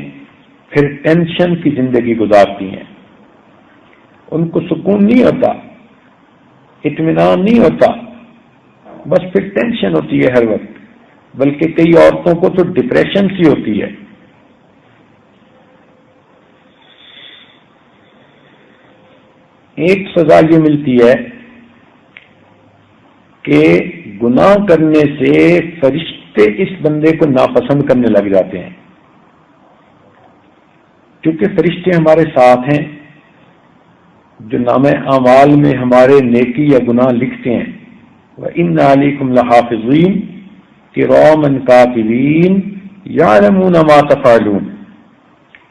S1: پھر ٹینشن کی زندگی گزارتی ہیں. ان کو سکون نہیں ہوتا، اطمینان نہیں ہوتا، بس پھر ٹینشن ہوتی ہے ہر وقت. بلکہ کئی عورتوں کو تو ڈپریشن سی ہوتی ہے. ایک سزا یہ ملتی ہے کہ گناہ کرنے سے فرشتے اس بندے کو ناپسند کرنے لگ جاتے ہیں. کیونکہ فرشتے ہمارے ساتھ ہیں جو نامہ اعمال میں ہمارے نیکی یا گناہ لکھتے ہیں. وَإِنَّ عَلَيْكُمْ لَحَافِظِينَ کِرَامًا کاتبین یعلمون ما تفعلون.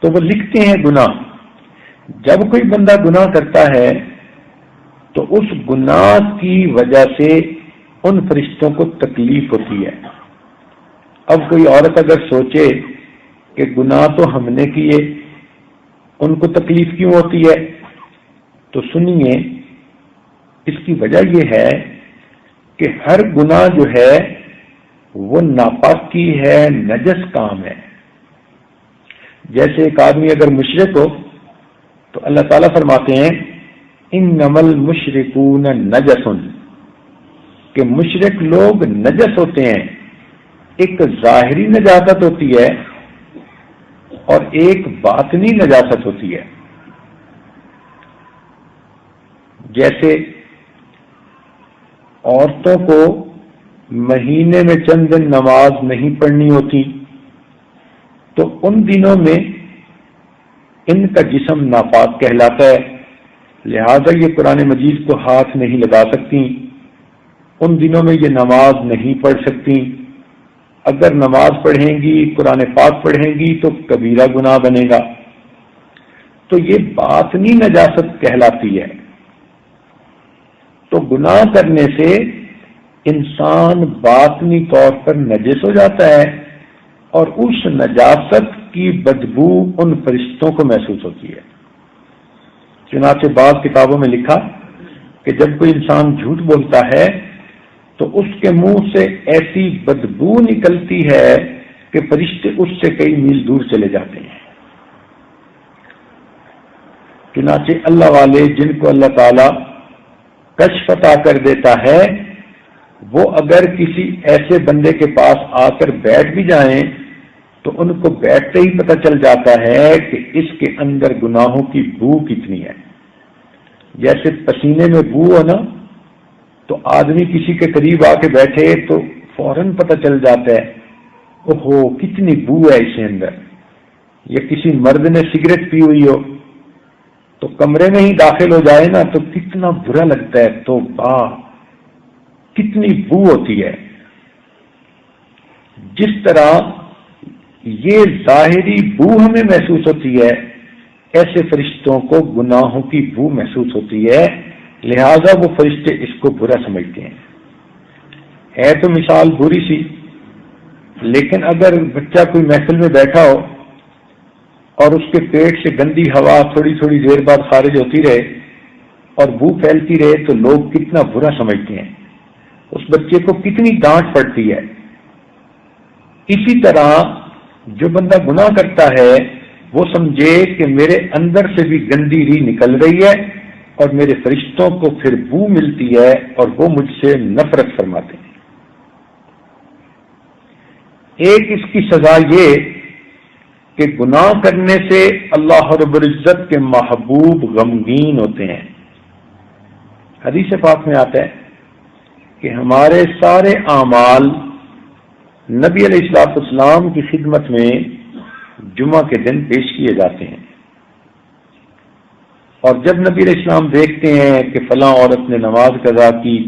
S1: تو وہ لکھتے ہیں گناہ. جب کوئی بندہ گناہ کرتا ہے تو اس گناہ کی وجہ سے ان فرشتوں کو تکلیف ہوتی ہے. اب کوئی عورت اگر سوچے کہ گناہ تو ہم نے کیے، ان کو تکلیف کیوں ہوتی ہے، تو سنیے، اس کی وجہ یہ ہے کہ ہر گناہ جو ہے وہ ناپاکی ہے، نجس کام ہے. جیسے ایک آدمی اگر مشرک ہو تو اللہ تعالیٰ فرماتے ہیں انما المشرکون نجس، کہ مشرک لوگ نجس ہوتے ہیں. ایک ظاہری نجاست ہوتی ہے اور ایک باطنی نجاست ہوتی ہے. جیسے عورتوں کو مہینے میں چند دن نماز نہیں پڑھنی ہوتی تو ان دنوں میں ان کا جسم ناپاک کہلاتا ہے، لہذا یہ قرآن مجید کو ہاتھ نہیں لگا سکتی. ان دنوں میں یہ نماز نہیں پڑھ سکتی. اگر نماز پڑھیں گی، قرآن پاک پڑھیں گی تو کبیرہ گناہ بنے گا. تو یہ باطنی نجاست کہلاتی ہے۔ تو گناہ کرنے سے انسان باطنی طور پر نجس ہو جاتا ہے اور اس نجاست کی بدبو ان فرشتوں کو محسوس ہوتی ہے۔ چنانچہ بعض کتابوں میں لکھا کہ جب کوئی انسان جھوٹ بولتا ہے تو اس کے منہ سے ایسی بدبو نکلتی ہے کہ فرشتے اس سے کئی میل دور چلے جاتے ہیں۔ چنانچہ اللہ والے جن کو اللہ تعالی کشف عطا کر دیتا ہے وہ اگر کسی ایسے بندے کے پاس آ کر بیٹھ بھی جائیں تو ان کو بیٹھتے ہی پتہ چل جاتا ہے کہ اس کے اندر گناہوں کی بو کتنی ہے۔ جیسے پسینے میں بو ہو نا، تو آدمی کسی کے قریب آ کے بیٹھے تو فوراً پتہ چل جاتا ہے اوہو کتنی بو ہے اس کے اندر۔ یا کسی مرد نے سگریٹ پی ہوئی ہو تو کمرے میں ہی داخل ہو جائے نا تو کتنا برا لگتا ہے، تو کتنی بو ہوتی ہے۔ جس طرح یہ ظاہری بو ہمیں محسوس ہوتی ہے، ایسے فرشتوں کو گناہوں کی بو محسوس ہوتی ہے، لہذا وہ فرشتے اس کو برا سمجھتے ہیں۔ ہے تو مثال بری سی، لیکن اگر بچہ کوئی محفل میں بیٹھا ہو اور اس کے پیٹ سے گندی ہوا تھوڑی تھوڑی دیر بعد خارج ہوتی رہے اور بو پھیلتی رہے تو لوگ کتنا برا سمجھتے ہیں، اس بچے کو کتنی ڈانٹ پڑتی ہے۔ اسی طرح جو بندہ گناہ کرتا ہے وہ سمجھے کہ میرے اندر سے بھی گندی ری نکل رہی ہے اور میرے فرشتوں کو پھر بو ملتی ہے اور وہ مجھ سے نفرت فرماتے ہیں۔ ایک اس کی سزا یہ کہ گناہ کرنے سے اللہ رب العزت کے محبوب غمگین ہوتے ہیں۔ حدیث پاک میں آتا ہے کہ ہمارے سارے اعمال نبی علیہ الصلوۃ والسلام کی خدمت میں جمعہ کے دن پیش کیے جاتے ہیں، اور جب نبی علیہ السلام دیکھتے ہیں کہ فلاں عورت نے نماز قضا کی،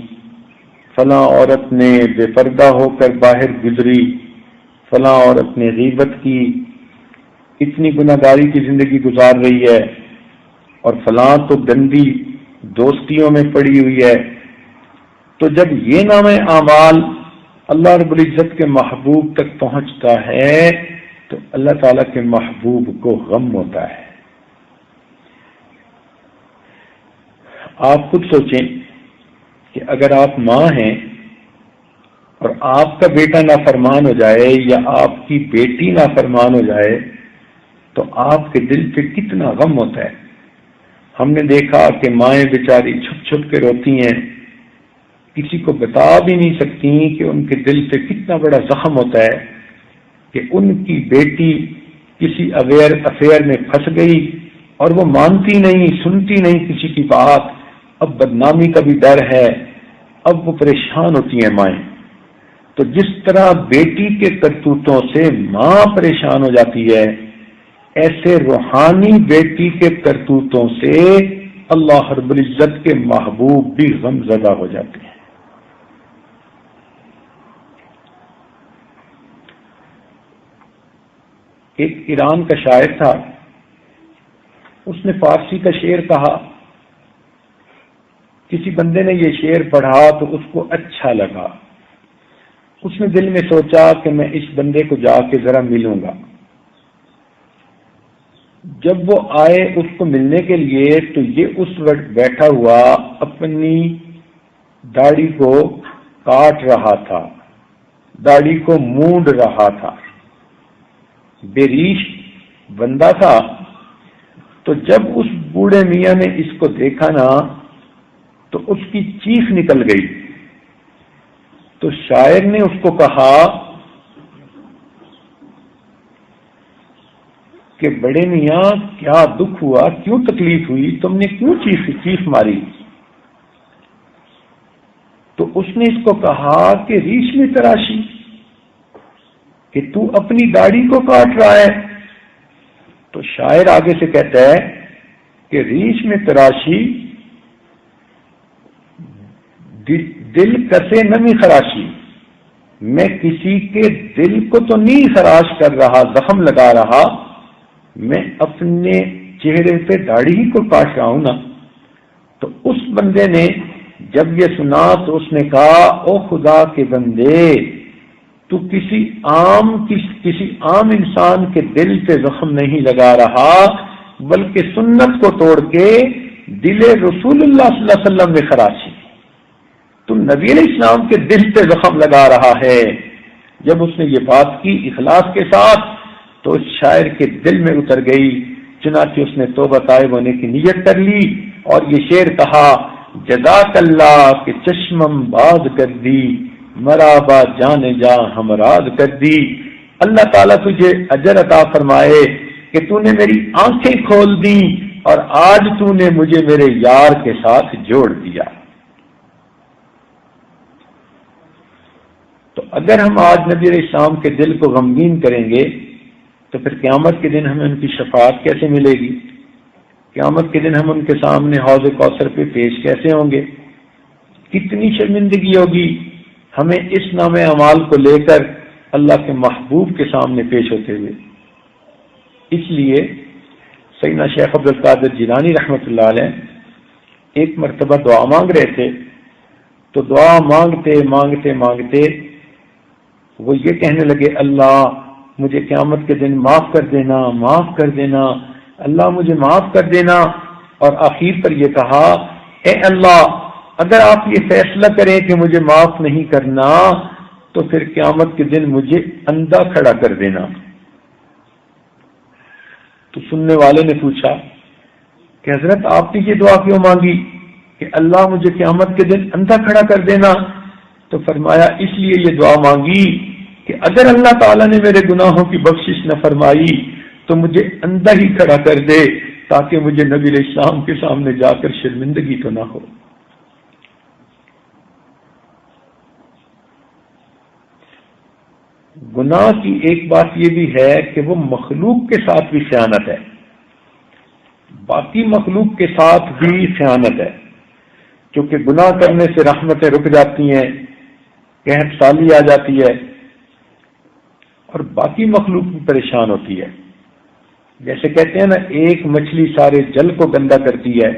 S1: فلاں عورت نے بے پردہ ہو کر باہر گزری، فلاں عورت نے غیبت کی، اتنی گناہگاری کی زندگی گزار رہی ہے، اور فلاں تو گندی دوستیوں میں پڑی ہوئی ہے، تو جب یہ نام اعمال اللہ رب العزت کے محبوب تک پہنچتا ہے تو اللہ تعالیٰ کے محبوب کو غم ہوتا ہے۔ آپ خود سوچیں کہ اگر آپ ماں ہیں اور آپ کا بیٹا نافرمان ہو جائے یا آپ کی بیٹی نافرمان ہو جائے تو آپ کے دل پہ کتنا غم ہوتا ہے۔ ہم نے دیکھا کہ مائیں بیچاری چھپ چھپ کے روتی ہیں، کسی کو بتا بھی نہیں سکتی کہ ان کے دل پہ کتنا بڑا زخم ہوتا ہے کہ ان کی بیٹی کسی افیئر میں پھنس گئی اور وہ مانتی نہیں، سنتی نہیں کسی کی بات، اب بدنامی کا بھی ڈر ہے، اب وہ پریشان ہوتی ہیں مائیں۔ تو جس طرح بیٹی کے کرتوتوں سے ماں پریشان ہو جاتی ہے، ایسے روحانی بیٹی کے کرتوتوں سے اللہ رب العزت کے محبوب بھی غم زدہ ہو جاتے ہیں۔ ایک ایران کا شاعر تھا، اس نے فارسی کا شعر کہا، کسی بندے نے یہ شعر پڑھا تو اس کو اچھا لگا، اس نے دل میں سوچا کہ میں اس بندے کو جا کے ذرا ملوں گا۔ جب وہ آئے اس کو ملنے کے لیے تو یہ اس وقت بیٹھا ہوا اپنی داڑھی کو کاٹ رہا تھا، داڑھی کو مونڈ رہا تھا، بے ریش بندہ تھا۔ تو جب اس بوڑھے میاں نے اس کو دیکھا نا تو اس کی چیخ نکل گئی۔ تو شاعر نے اس کو کہا کہ بڑے میاں کیا دکھ ہوا، کیوں تکلیف ہوئی، تم نے کیوں چیخ ماری؟ تو اس نے اس کو کہا کہ ریش میں تراشی، کہ تو اپنی داڑھی کو کاٹ رہا ہے۔ تو شاعر آگے سے کہتا ہے کہ ریش میں تراشی دل کسے نمی خراشی، میں کسی کے دل کو تو نہیں خراش کر رہا، زخم لگا رہا، میں اپنے چہرے پہ داڑھی ہی کو کاٹ رہا ہوں نا. تو اس بندے نے جب یہ سنا تو اس نے کہا او خدا کے بندے، تو کسی عام انسان کے دل پہ زخم نہیں لگا رہا، بلکہ سنت کو توڑ کے دل رسول اللہ صلی اللہ علیہ وسلم میں خراشی. تو نبی علیہ السلام کے دل پہ زخم لگا رہا ہے. جب اس نے یہ بات کی اخلاص کے ساتھ تو اس شاعر کے دل میں اتر گئی. چنانچہ اس نے توبہ طائب ہونے کی نیت کر لی اور یہ شعر کہا، جزاک اللہ کہ چشمم باز کر دی، مرابا جان جا ہم راز کر دی. اللہ تعالیٰ تجھے اجر عطا فرمائے کہ تو نے میری آنکھیں کھول دی اور آج تو نے مجھے میرے یار کے ساتھ جوڑ دیا. تو اگر ہم آج نبی علیہ السلام کے دل کو غمگین کریں گے تو پھر قیامت کے دن ہمیں ان کی شفاعت کیسے ملے گی؟ قیامت کے دن ہم ان کے سامنے حوض کوثر پہ پیش کیسے ہوں گے؟ کتنی شرمندگی ہوگی ہمیں اس نام اعمال کو لے کر اللہ کے محبوب کے سامنے پیش ہوتے ہوئے. اس لیے سیدنا شیخ عبد القادر جیلانی رحمۃ اللہ علیہ ایک مرتبہ دعا مانگ رہے تھے. تو دعا مانگتے مانگتے مانگتے وہ یہ کہنے لگے، اللہ مجھے قیامت کے دن معاف کر دینا، معاف کر دینا، اللہ مجھے معاف کر دینا. اور آخر پر یہ کہا، اے اللہ اگر آپ یہ فیصلہ کریں کہ مجھے معاف نہیں کرنا تو پھر قیامت کے دن مجھے اندھا کھڑا کر دینا. تو سننے والے نے پوچھا کہ حضرت آپ نے یہ دعا کیوں مانگی کہ اللہ مجھے قیامت کے دن اندھا کھڑا کر دینا؟ تو فرمایا اس لیے یہ دعا مانگی کہ اگر اللہ تعالیٰ نے میرے گناہوں کی بخشش نہ فرمائی تو مجھے اندھا ہی کھڑا کر دے تاکہ مجھے نبی علیہ السلام کے سامنے جا کر شرمندگی تو نہ ہو. گناہ کی ایک بات یہ بھی ہے کہ وہ مخلوق کے ساتھ بھی خیانت ہے، باقی مخلوق کے ساتھ بھی خیانت ہے. کیونکہ گناہ کرنے سے رحمتیں رک جاتی ہیں، قحط سالی آ جاتی ہے اور باقی مخلوق بھی پریشان ہوتی ہے. جیسے کہتے ہیں نا، ایک مچھلی سارے جل کو گندا کرتی ہے،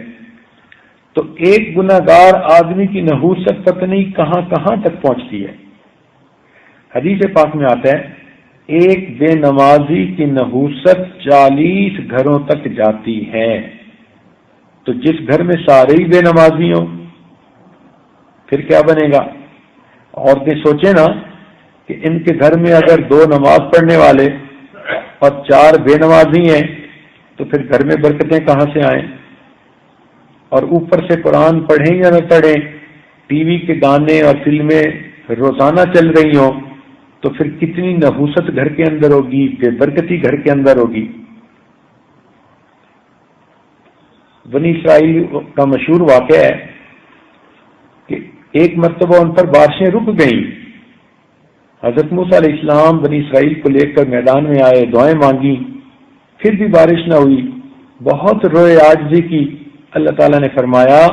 S1: تو ایک گناہگار آدمی کی نحوست پتہ نہیں کہاں کہاں تک پہنچتی ہے. حدیث پاک میں آتا ہے ایک بے نمازی کی نحوست 40 گھروں تک جاتی ہے. تو جس گھر میں سارے ہی بے نمازی ہوں پھر کیا بنے گا؟ عورتیں سوچیں نا کہ ان کے گھر میں اگر 2 نماز پڑھنے والے اور 4 بے نمازی ہیں تو پھر گھر میں برکتیں کہاں سے آئیں؟ اور اوپر سے قرآن پڑھیں یا نہ پڑھیں، ٹی وی کے گانے اور فلمیں روزانہ چل رہی ہوں تو پھر کتنی نحوست گھر کے اندر ہوگی، بے برکتی گھر کے اندر ہوگی. بنی اسرائیل کا مشہور واقعہ ہے کہ ایک مرتبہ ان پر بارشیں رک گئیں. حضرت موسیٰ علیہ السلام بنی اسرائیل کو لے کر میدان میں آئے، دعائیں مانگی، پھر بھی بارش نہ ہوئی. بہت روئے، عاجزی کی. اللہ تعالیٰ نے فرمایا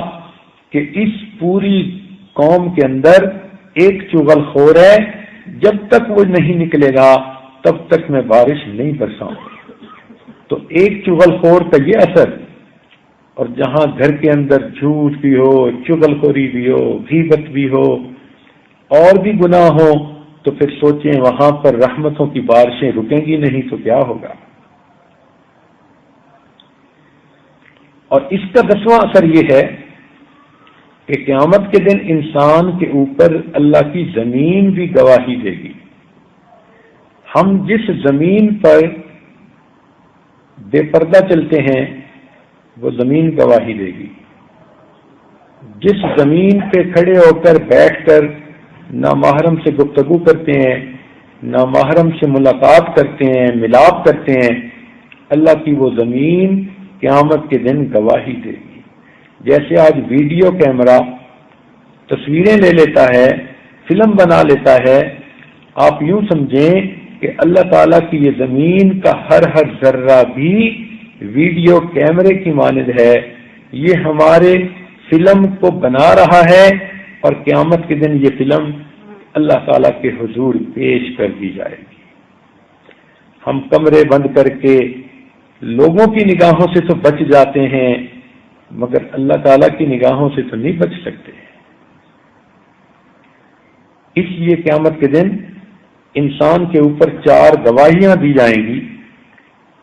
S1: کہ اس پوری قوم کے اندر ایک چغل خور ہے، جب تک وہ نہیں نکلے گا تب تک میں بارش نہیں برساؤں. تو ایک چغل خور کا یہ اثر، اور جہاں گھر کے اندر جھوٹ بھی ہو، چغل خوری بھی ہو، غیبت بھی ہو، اور بھی گناہ ہو، تو پھر سوچیں وہاں پر رحمتوں کی بارشیں رکیں گی نہیں تو کیا ہوگا. اور اس کا 10واں اثر یہ ہے کہ قیامت کے دن انسان کے اوپر اللہ کی زمین بھی گواہی دے گی. ہم جس زمین پر بے پردہ چلتے ہیں وہ زمین گواہی دے گی. جس زمین پہ کھڑے ہو کر بیٹھ کر نامحرم سے گفتگو کرتے ہیں، نامحرم سے ملاقات کرتے ہیں، ملاپ کرتے ہیں، اللہ کی وہ زمین قیامت کے دن گواہی دے گی. جیسے آج ویڈیو کیمرہ تصویریں لے لیتا ہے، فلم بنا لیتا ہے، آپ یوں سمجھیں کہ اللہ تعالیٰ کی یہ زمین کا ہر ذرہ بھی ویڈیو کیمرے کی مانند ہے. یہ ہمارے فلم کو بنا رہا ہے اور قیامت کے دن یہ فلم اللہ تعالیٰ کے حضور پیش کر دی جائے گی. ہم کمرے بند کر کے لوگوں کی نگاہوں سے تو بچ جاتے ہیں مگر اللہ تعالیٰ کی نگاہوں سے تو نہیں بچ سکتے. اس لیے قیامت کے دن انسان کے اوپر 4 گواہیاں دی جائیں گی.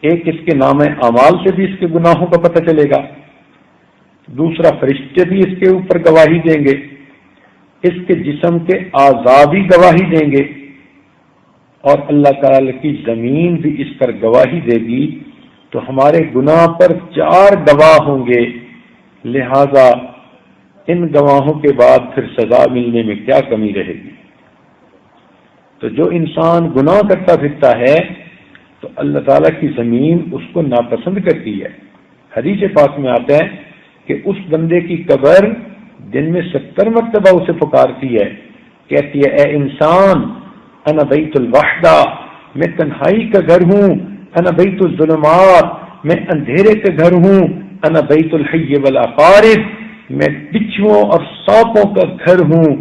S1: ایک اس کے نام اعمال سے بھی اس کے گناہوں کا پتہ چلے گا، دوسرا فرشتے بھی اس کے اوپر گواہی دیں گے، اس کے جسم کے اعضاء بھی گواہی دیں گے، اور اللہ تعالی کی زمین بھی اس پر گواہی دے گی. تو ہمارے گناہ پر 4 گواہ ہوں گے، لہذا ان گواہوں کے بعد پھر سزا ملنے میں کیا کمی رہے گی. تو جو انسان گناہ کرتا پھرتا ہے تو اللہ تعالیٰ کی زمین اس کو ناپسند کرتی ہے. حدیث پاک میں آتا ہے کہ اس بندے کی قبر دن میں 70 مرتبہ اسے پکارتی ہے، کہتی ہے اے انسان انا بیت الوحدہ، میں تنہائی کا گھر ہوں، انا بیت الظلمات، میں اندھیرے کا گھر ہوں، انا بیت الحی والعقارب، میں بچھوؤں اور سانپوں کا گھر ہوں،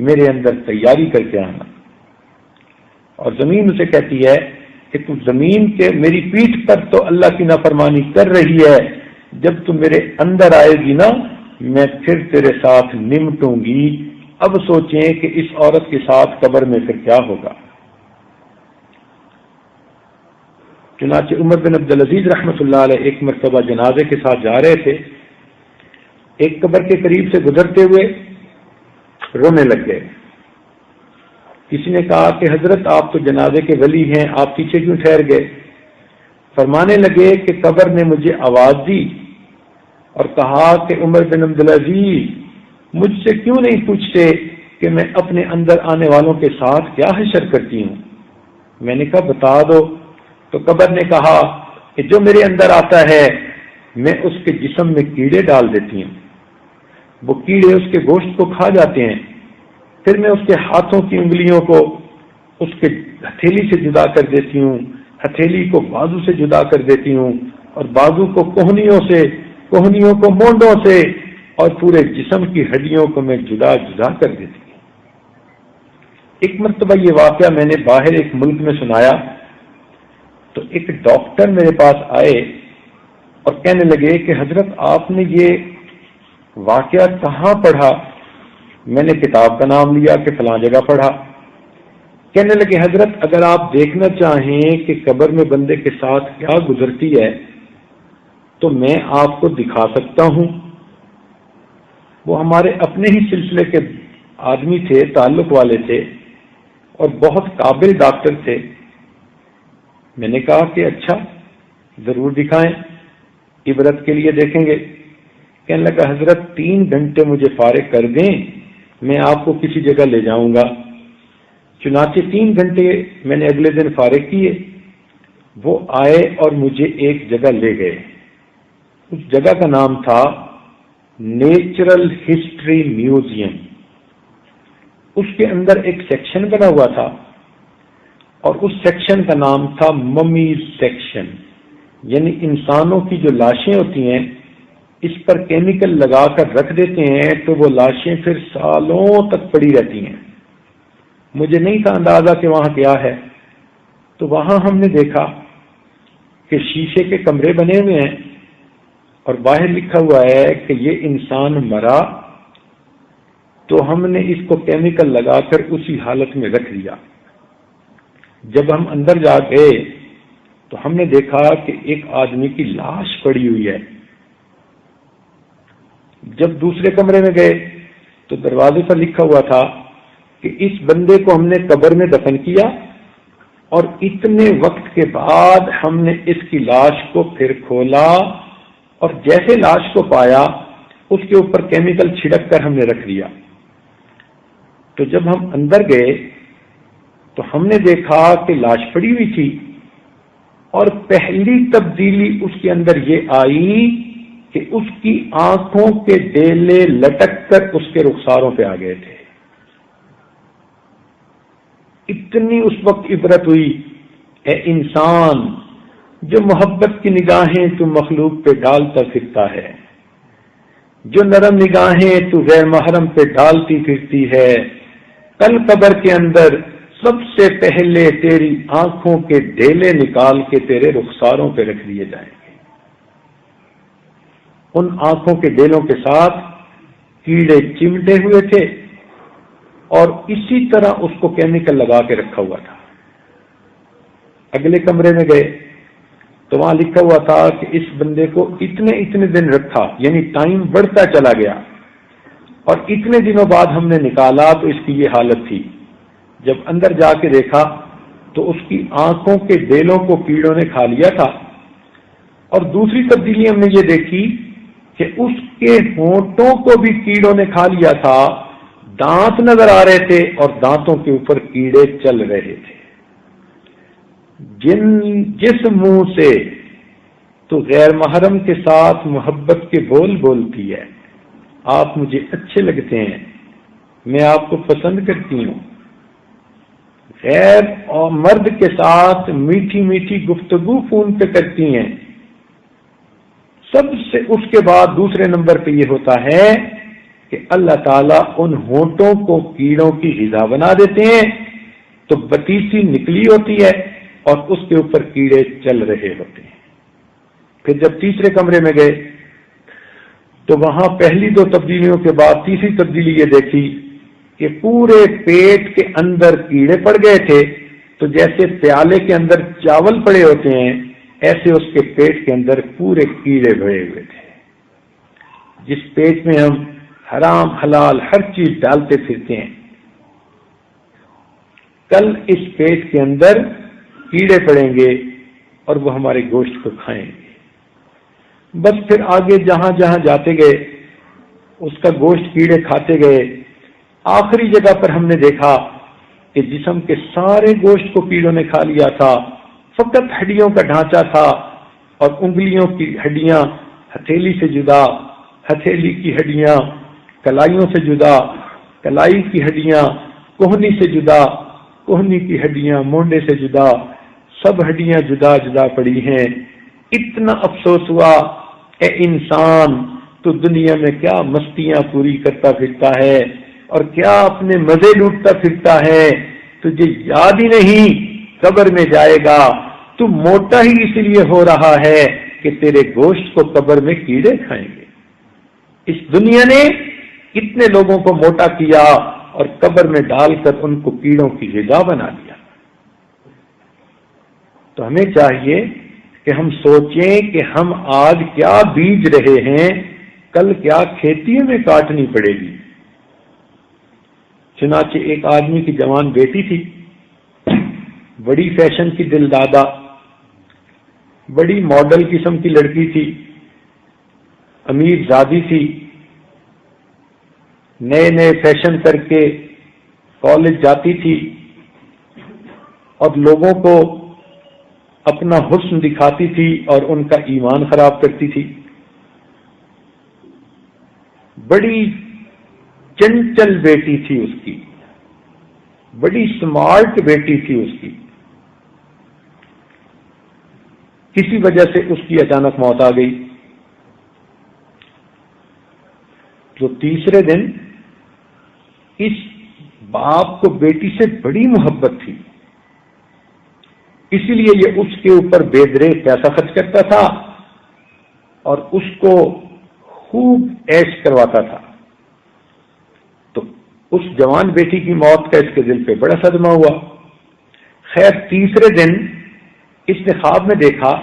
S1: میرے اندر تیاری کر کے آنا. اور زمین اسے کہتی ہے کہ تو زمین کے میری پیٹھ پر تو اللہ کی نافرمانی کر رہی ہے، جب تو میرے اندر آئے گی نا میں پھر تیرے ساتھ نمٹوں گی. اب سوچیں کہ اس عورت کے ساتھ قبر میں پھر کیا ہوگا. چنانچہ عمر بن عبدالعزیز رحمۃ اللہ علیہ ایک مرتبہ جنازے کے ساتھ جا رہے تھے، ایک قبر کے قریب سے گزرتے ہوئے رونے لگ گئے. کسی نے کہا کہ حضرت آپ تو جنازے کے ولی ہیں، آپ پیچھے کیوں ٹھہر گئے؟ فرمانے لگے کہ قبر نے مجھے آواز دی اور کہا کہ عمر بن عبدالعزیز مجھ سے کیوں نہیں پوچھتے کہ میں اپنے اندر آنے والوں کے ساتھ کیا حشر کرتی ہوں. میں نے کہا بتا دو. تو قبر نے کہا کہ جو میرے اندر آتا ہے میں اس کے جسم میں کیڑے ڈال دیتی ہوں، وہ کیڑے اس کے گوشت کو کھا جاتے ہیں، پھر میں اس کے ہاتھوں کی انگلیوں کو اس کے ہتھیلی سے جدا کر دیتی ہوں، ہتھیلی کو بازو سے جدا کر دیتی ہوں، اور بازو کو کوہنیوں سے، کوہنیوں کو مونڈوں سے، اور پورے جسم کی ہڈیوں کو میں جدا جدا کر دیتی ہوں. ایک مرتبہ یہ واقعہ میں نے باہر ایک ملک میں سنایا تو ایک ڈاکٹر میرے پاس آئے اور کہنے لگے کہ حضرت آپ نے یہ واقعہ کہاں پڑھا؟ میں نے کتاب کا نام لیا کہ فلاں جگہ پڑھا. کہنے لگے حضرت اگر آپ دیکھنا چاہیں کہ قبر میں بندے کے ساتھ کیا گزرتی ہے تو میں آپ کو دکھا سکتا ہوں. وہ ہمارے اپنے ہی سلسلے کے آدمی تھے، تعلق والے تھے اور بہت قابل ڈاکٹر تھے. میں نے کہا کہ اچھا ضرور دکھائیں، عبرت کے لیے دیکھیں گے. کہنے لگا حضرت 3 گھنٹے مجھے فارغ کر دیں، میں آپ کو کسی جگہ لے جاؤں گا. چنانچہ 3 گھنٹے میں نے اگلے دن فارغ کیے. وہ آئے اور مجھے ایک جگہ لے گئے. اس جگہ کا نام تھا نیچرل ہسٹری میوزیم. اس کے اندر ایک سیکشن بنا ہوا تھا اور اس سیکشن کا نام تھا ممیز سیکشن، یعنی انسانوں کی جو لاشیں ہوتی ہیں اس پر کیمیکل لگا کر رکھ دیتے ہیں تو وہ لاشیں پھر سالوں تک پڑی رہتی ہیں. مجھے نہیں تھا اندازہ کہ وہاں کیا ہے. تو وہاں ہم نے دیکھا کہ شیشے کے کمرے بنے ہوئے ہیں اور باہر لکھا ہوا ہے کہ یہ انسان مرا تو ہم نے اس کو کیمیکل لگا کر اسی حالت میں رکھ دیا. جب ہم اندر جا گئے تو ہم نے دیکھا کہ ایک آدمی کی لاش پڑی ہوئی ہے. جب دوسرے کمرے میں گئے تو دروازے پر لکھا ہوا تھا کہ اس بندے کو ہم نے قبر میں دفن کیا اور اتنے وقت کے بعد ہم نے اس کی لاش کو پھر کھولا اور جیسے لاش کو پایا اس کے اوپر کیمیکل چھڑک کر ہم نے رکھ دیا. تو جب ہم اندر گئے تو ہم نے دیکھا کہ لاش پڑی ہوئی تھی اور پہلی تبدیلی اس کے اندر یہ آئی کہ اس کی آنکھوں کے ڈیلے لٹک کر اس کے رخساروں پہ آ گئے تھے. اتنی اس وقت عبرت ہوئی. اے انسان، جو محبت کی نگاہیں تو مخلوق پہ ڈالتا پھرتا ہے، جو نرم نگاہیں تو غیر محرم پہ ڈالتی پھرتی ہے، کل قبر کے اندر سب سے پہلے تیری آنکھوں کے ڈیلے نکال کے تیرے رخساروں پہ رکھ دیے جائیں گے. ان آنکھوں کے ڈیلوں کے ساتھ کیڑے چمٹے ہوئے تھے اور اسی طرح اس کو کیمیکل لگا کے رکھا ہوا تھا۔ اگلے کمرے میں گئے تو وہاں لکھا ہوا تھا کہ اس بندے کو اتنے دن رکھا، یعنی ٹائم بڑھتا چلا گیا، اور اتنے دنوں بعد ہم نے نکالا تو اس کی یہ حالت تھی۔ جب اندر جا کے دیکھا تو اس کی آنکھوں کے ڈیلوں کو کیڑوں نے کھا لیا تھا، اور دوسری تبدیلی ہم نے یہ دیکھی کہ اس کے ہونٹوں کو بھی کیڑوں نے کھا لیا تھا، دانت نظر آ رہے تھے اور دانتوں کے اوپر کیڑے چل رہے تھے۔ جس منہ سے تو غیر محرم کے ساتھ محبت کے بول بولتی ہے، آپ مجھے اچھے لگتے ہیں، میں آپ کو پسند کرتی ہوں، غیر اور مرد کے ساتھ میٹھی میٹھی گفتگو فون پہ کرتی ہیں، سب سے اس کے بعد دوسرے نمبر پہ یہ ہوتا ہے کہ اللہ تعالیٰ ان ہونٹوں کو کیڑوں کی غذا بنا دیتے ہیں، تو بتیسی نکلی ہوتی ہے اور اس کے اوپر کیڑے چل رہے ہوتے ہیں۔ پھر جب تیسرے کمرے میں گئے تو وہاں پہلی دو تبدیلیوں کے بعد تیسری تبدیلی یہ دیکھی کہ پورے پیٹ کے اندر کیڑے پڑ گئے تھے، تو جیسے پیالے کے اندر چاول پڑے ہوتے ہیں ایسے اس کے پیٹ کے اندر پورے کیڑے بھرے ہوئے تھے۔ جس پیٹ میں ہم حرام حلال ہر چیز ڈالتے پھرتے ہیں، کل اس پیٹ کے اندر کیڑے پڑیں گے اور وہ ہمارے گوشت کو کھائیں گے۔ بس پھر آگے جہاں جہاں جاتے گئے اس کا گوشت کیڑے کھاتے گئے، آخری جگہ پر ہم نے دیکھا کہ جسم کے سارے گوشت کو کیڑوں نے کھا لیا تھا، فقط ہڈیوں کا ڈھانچہ تھا، اور انگلیوں کی ہڈیاں ہتھیلی سے جدا، ہتھیلی کی ہڈیاں کلائیوں سے جدا، کلائی کی ہڈیاں کوہنی سے جدا، کوہنی کی ہڈیاں مونڈے سے جدا، سب ہڈیاں جدا جدا پڑی ہیں۔ اتنا افسوس ہوا، اے انسان تو دنیا میں کیا مستیاں پوری کرتا پھرتا ہے اور کیا اپنے مزے لوٹتا پھرتا ہے، تجھے یاد ہی نہیں قبر میں جائے گا، تو موٹا ہی اس لیے ہو رہا ہے کہ تیرے گوشت کو قبر میں کیڑے کھائیں گے۔ اس دنیا نے کتنے لوگوں کو موٹا کیا اور قبر میں ڈال کر ان کو کیڑوں کی غذا بنا دیا۔ تو ہمیں چاہیے کہ ہم سوچیں کہ ہم آج کیا بیج رہے ہیں، کل کیا کھیتی میں کاٹنی پڑے گی۔ چنانچہ ایک آدمی کی جوان بیٹی تھی، بڑی فیشن کی دل دادا، بڑی ماڈل قسم کی لڑکی تھی، امیر زادی تھی، نئے نئے فیشن کر کے کالج جاتی تھی اور لوگوں کو اپنا حسن دکھاتی تھی اور ان کا ایمان خراب کرتی تھی۔ بڑی چنچل بیٹی تھی اس کی، بڑی سمارٹ بیٹی تھی اس کی۔ کسی وجہ سے اس کی اچانک موت آ گئی۔ تو تیسرے دن اس باپ کو بیٹی سے بڑی محبت تھی، اسی لیے یہ اس کے اوپر بے دریغ پیسہ خرچ کرتا تھا اور اس کو خوب عیش کرواتا تھا۔ تو اس جوان بیٹی کی موت کا اس کے دل پہ بڑا صدمہ ہوا۔ خیر تیسرے دن اس نے خواب میں دیکھا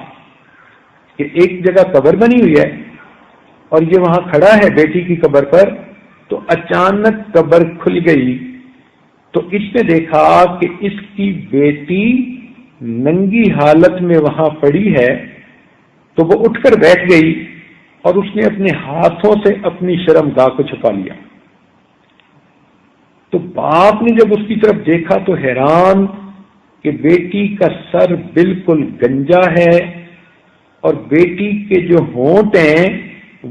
S1: کہ ایک جگہ قبر بنی ہوئی ہے اور یہ وہاں کھڑا ہے بیٹی کی قبر پر، تو اچانک قبر کھل گئی تو اس نے دیکھا کہ اس کی بیٹی ننگی حالت میں وہاں پڑی ہے، تو وہ اٹھ کر بیٹھ گئی اور اس نے اپنے ہاتھوں سے اپنی شرمگاہ کو چھپا لیا۔ تو باپ نے جب اس کی طرف دیکھا تو حیران کہ بیٹی کا سر بالکل گنجا ہے اور بیٹی کے جو ہونٹ ہیں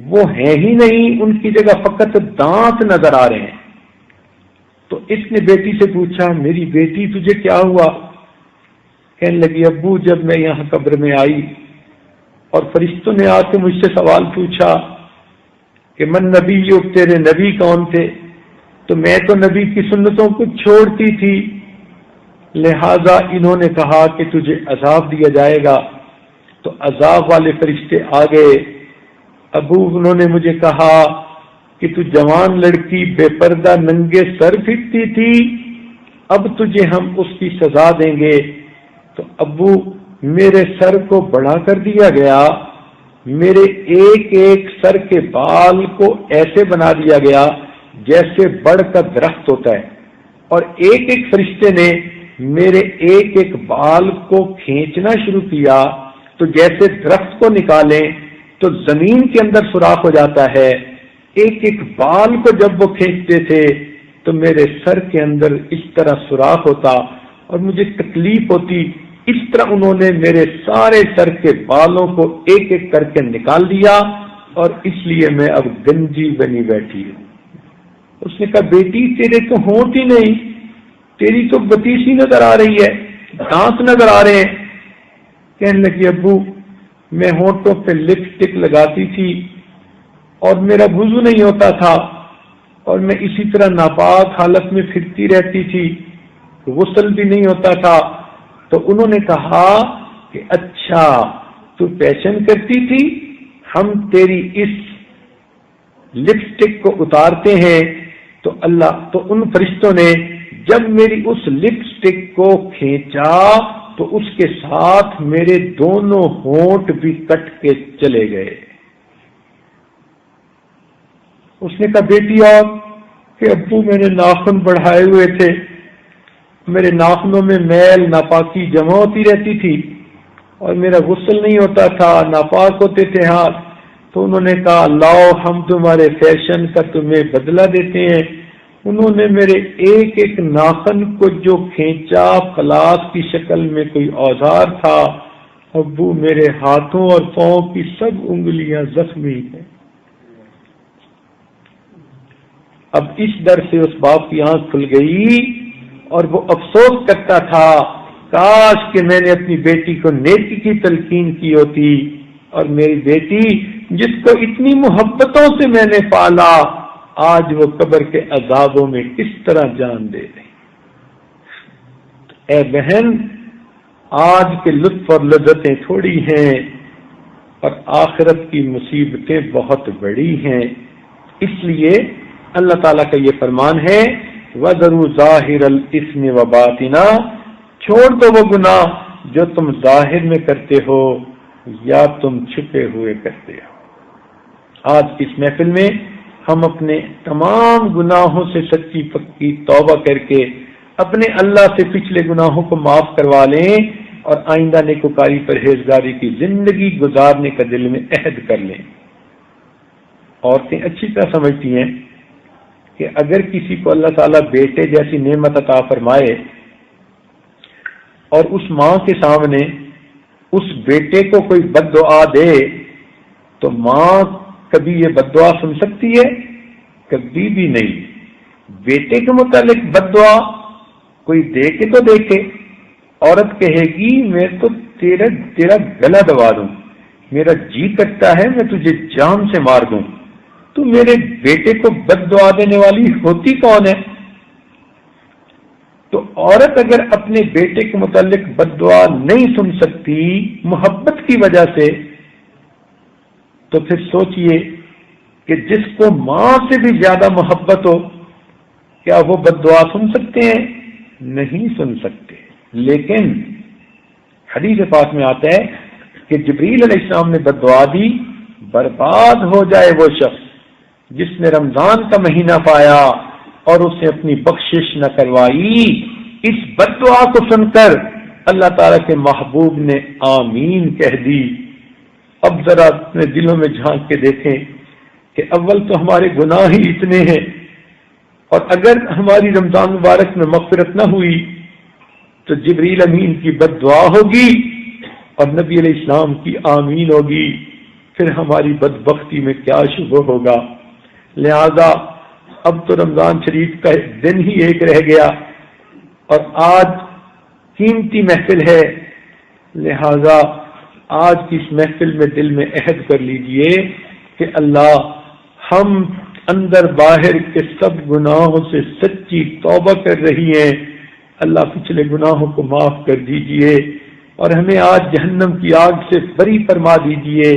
S1: وہ ہیں ہی نہیں، ان کی جگہ فقط دانت نظر آ رہے ہیں۔ تو اس نے بیٹی سے پوچھا، میری بیٹی تجھے کیا ہوا؟ کہنے لگی، ابو جب میں یہاں قبر میں آئی اور فرشتوں نے آ کے مجھ سے سوال پوچھا کہ من نبی، تیرے نبی کون تھے، تو میں تو نبی کی سنتوں کو چھوڑتی تھی، لہذا انہوں نے کہا کہ تجھے عذاب دیا جائے گا۔ تو عذاب والے فرشتے آ گئے ابو انہوں نے مجھے کہا کہ تو جوان لڑکی بے پردہ ننگے سر پھرتی تھی، اب تجھے ہم اس کی سزا دیں گے۔ تو ابو میرے سر کو بڑا کر دیا گیا، میرے ایک ایک سر کے بال کو ایسے بنا دیا گیا جیسے بڑ کا درخت ہوتا ہے، اور ایک ایک فرشتے نے میرے ایک ایک بال کو کھینچنا شروع کیا، تو جیسے درخت کو نکالیں تو زمین کے اندر سوراخ ہو جاتا ہے، ایک ایک بال کو جب وہ کھینچتے تھے تو میرے سر کے اندر اس طرح سوراخ ہوتا اور مجھے تکلیف ہوتی۔ اس طرح انہوں نے میرے سارے سر کے بالوں کو ایک ایک کر کے نکال دیا، اور اس لیے میں اب گنجی بنی بیٹھی ہوں۔ اس نے کہا بیٹی تیرے تو ہونٹ ہی نہیں، تیری تو بتیسی نظر آ رہی ہے، دانت نظر آ رہے ہیں۔ کہنے لگی ابو میں ہونٹوں پہ لپسٹک لگاتی تھی اور میرا وضو نہیں ہوتا تھا، اور میں اسی طرح ناپاک حالت میں پھرتی رہتی تھی، غسل بھی نہیں ہوتا تھا۔ تو انہوں نے کہا کہ اچھا تو پیشن کرتی تھی، ہم تیری اس لپسٹک کو اتارتے ہیں۔ تو ان فرشتوں نے جب میری اس لپسٹک کو کھینچا تو اس کے ساتھ میرے دونوں ہونٹ بھی کٹ کے چلے گئے۔ اس نے کہا بیٹی آپ کہ ابو میں نے ناخن بڑھائے ہوئے تھے، میرے ناخنوں میں میل ناپاکی جمع ہوتی رہتی تھی اور میرا غسل نہیں ہوتا تھا، ناپاک ہوتے تھے ہاتھ۔ تو انہوں نے کہا لاؤ ہم تمہارے فیشن کا تمہیں بدلہ دیتے ہیں۔ انہوں نے میرے ایک ایک ناخن کو جو کھینچا، پلاس کی شکل میں کوئی اوزار تھا، ابو میرے ہاتھوں اور پاؤں کی سب انگلیاں زخمی ہیں۔ اب اس ڈر سے اس باپ کی آنکھ کھل گئی اور وہ افسوس کرتا تھا کاش کہ میں نے اپنی بیٹی کو نیکی کی تلقین کی ہوتی، اور میری بیٹی جس کو اتنی محبتوں سے میں نے پالا آج وہ قبر کے عذابوں میں کس طرح جان دے رہی۔ اے بہن آج کے لطف اور لذتیں تھوڑی ہیں اور آخرت کی مصیبتیں بہت بڑی ہیں، اس لیے اللہ تعالیٰ کا یہ فرمان ہے وَذَرُوا ظَاهِرَ الْإِثْمِ وَبَاطِنَهُ، چھوڑ دو وہ گناہ جو تم ظاہر میں کرتے ہو یا تم چھپے ہوئے کرتے ہو۔ آج اس محفل میں ہم اپنے تمام گناہوں سے سچی پکی توبہ کر کے اپنے اللہ سے پچھلے گناہوں کو معاف کروا لیں اور آئندہ نیکوکاری پرہیزگاری کی زندگی گزارنے کا دل میں عہد کر لیں۔ عورتیں اچھی طرح سمجھتی ہیں کہ اگر کسی کو اللہ تعالیٰ بیٹے جیسی نعمت عطا فرمائے اور اس ماں کے سامنے اس بیٹے کو کوئی بد دعا دے تو ماں کبھی یہ بد دعا سن سکتی ہے؟ کبھی بھی نہیں۔ بیٹے کے متعلق بد دعا کوئی دے کے تو دیکھے، عورت کہے گی میں تو تیرا گلا دبا دوں، میرا جی کرتا ہے میں تجھے جان سے مار دوں، تو میرے بیٹے کو بد دعا دینے والی ہوتی کون ہے؟ تو عورت اگر اپنے بیٹے کے متعلق بد دعا نہیں سن سکتی محبت کی وجہ سے، تو پھر سوچئے کہ جس کو ماں سے بھی زیادہ محبت ہو کیا وہ بد دعا سن سکتے ہیں؟ نہیں سن سکتے۔ لیکن حدیث پاک میں آتا ہے کہ جبریل علیہ السلام نے بد دعا دی، برباد ہو جائے وہ شخص جس نے رمضان کا مہینہ پایا اور اسے اپنی بخشش نہ کروائی۔ اس بد دعا کو سن کر اللہ تعالیٰ کے محبوب نے آمین کہہ دی۔ اب ذرا اپنے دلوں میں جھانک کے دیکھیں کہ اول تو ہمارے گناہ ہی اتنے ہیں، اور اگر ہماری رمضان مبارک میں مغفرت نہ ہوئی تو جبریل امین کی بد دعا ہوگی اور نبی علیہ السلام کی آمین ہوگی، پھر ہماری بدبختی میں کیا شبہ ہوگا۔ لہذا اب تو رمضان شریف کا دن ہی ایک رہ گیا اور آج قیمتی محفل ہے، لہذا آج کی اس محفل میں دل میں عہد کر لیجئے کہ اللہ ہم اندر باہر کے سب گناہوں سے سچی توبہ کر رہی ہیں، اللہ پچھلے گناہوں کو معاف کر دیجئے اور ہمیں آج جہنم کی آگ سے بری فرما دیجئے،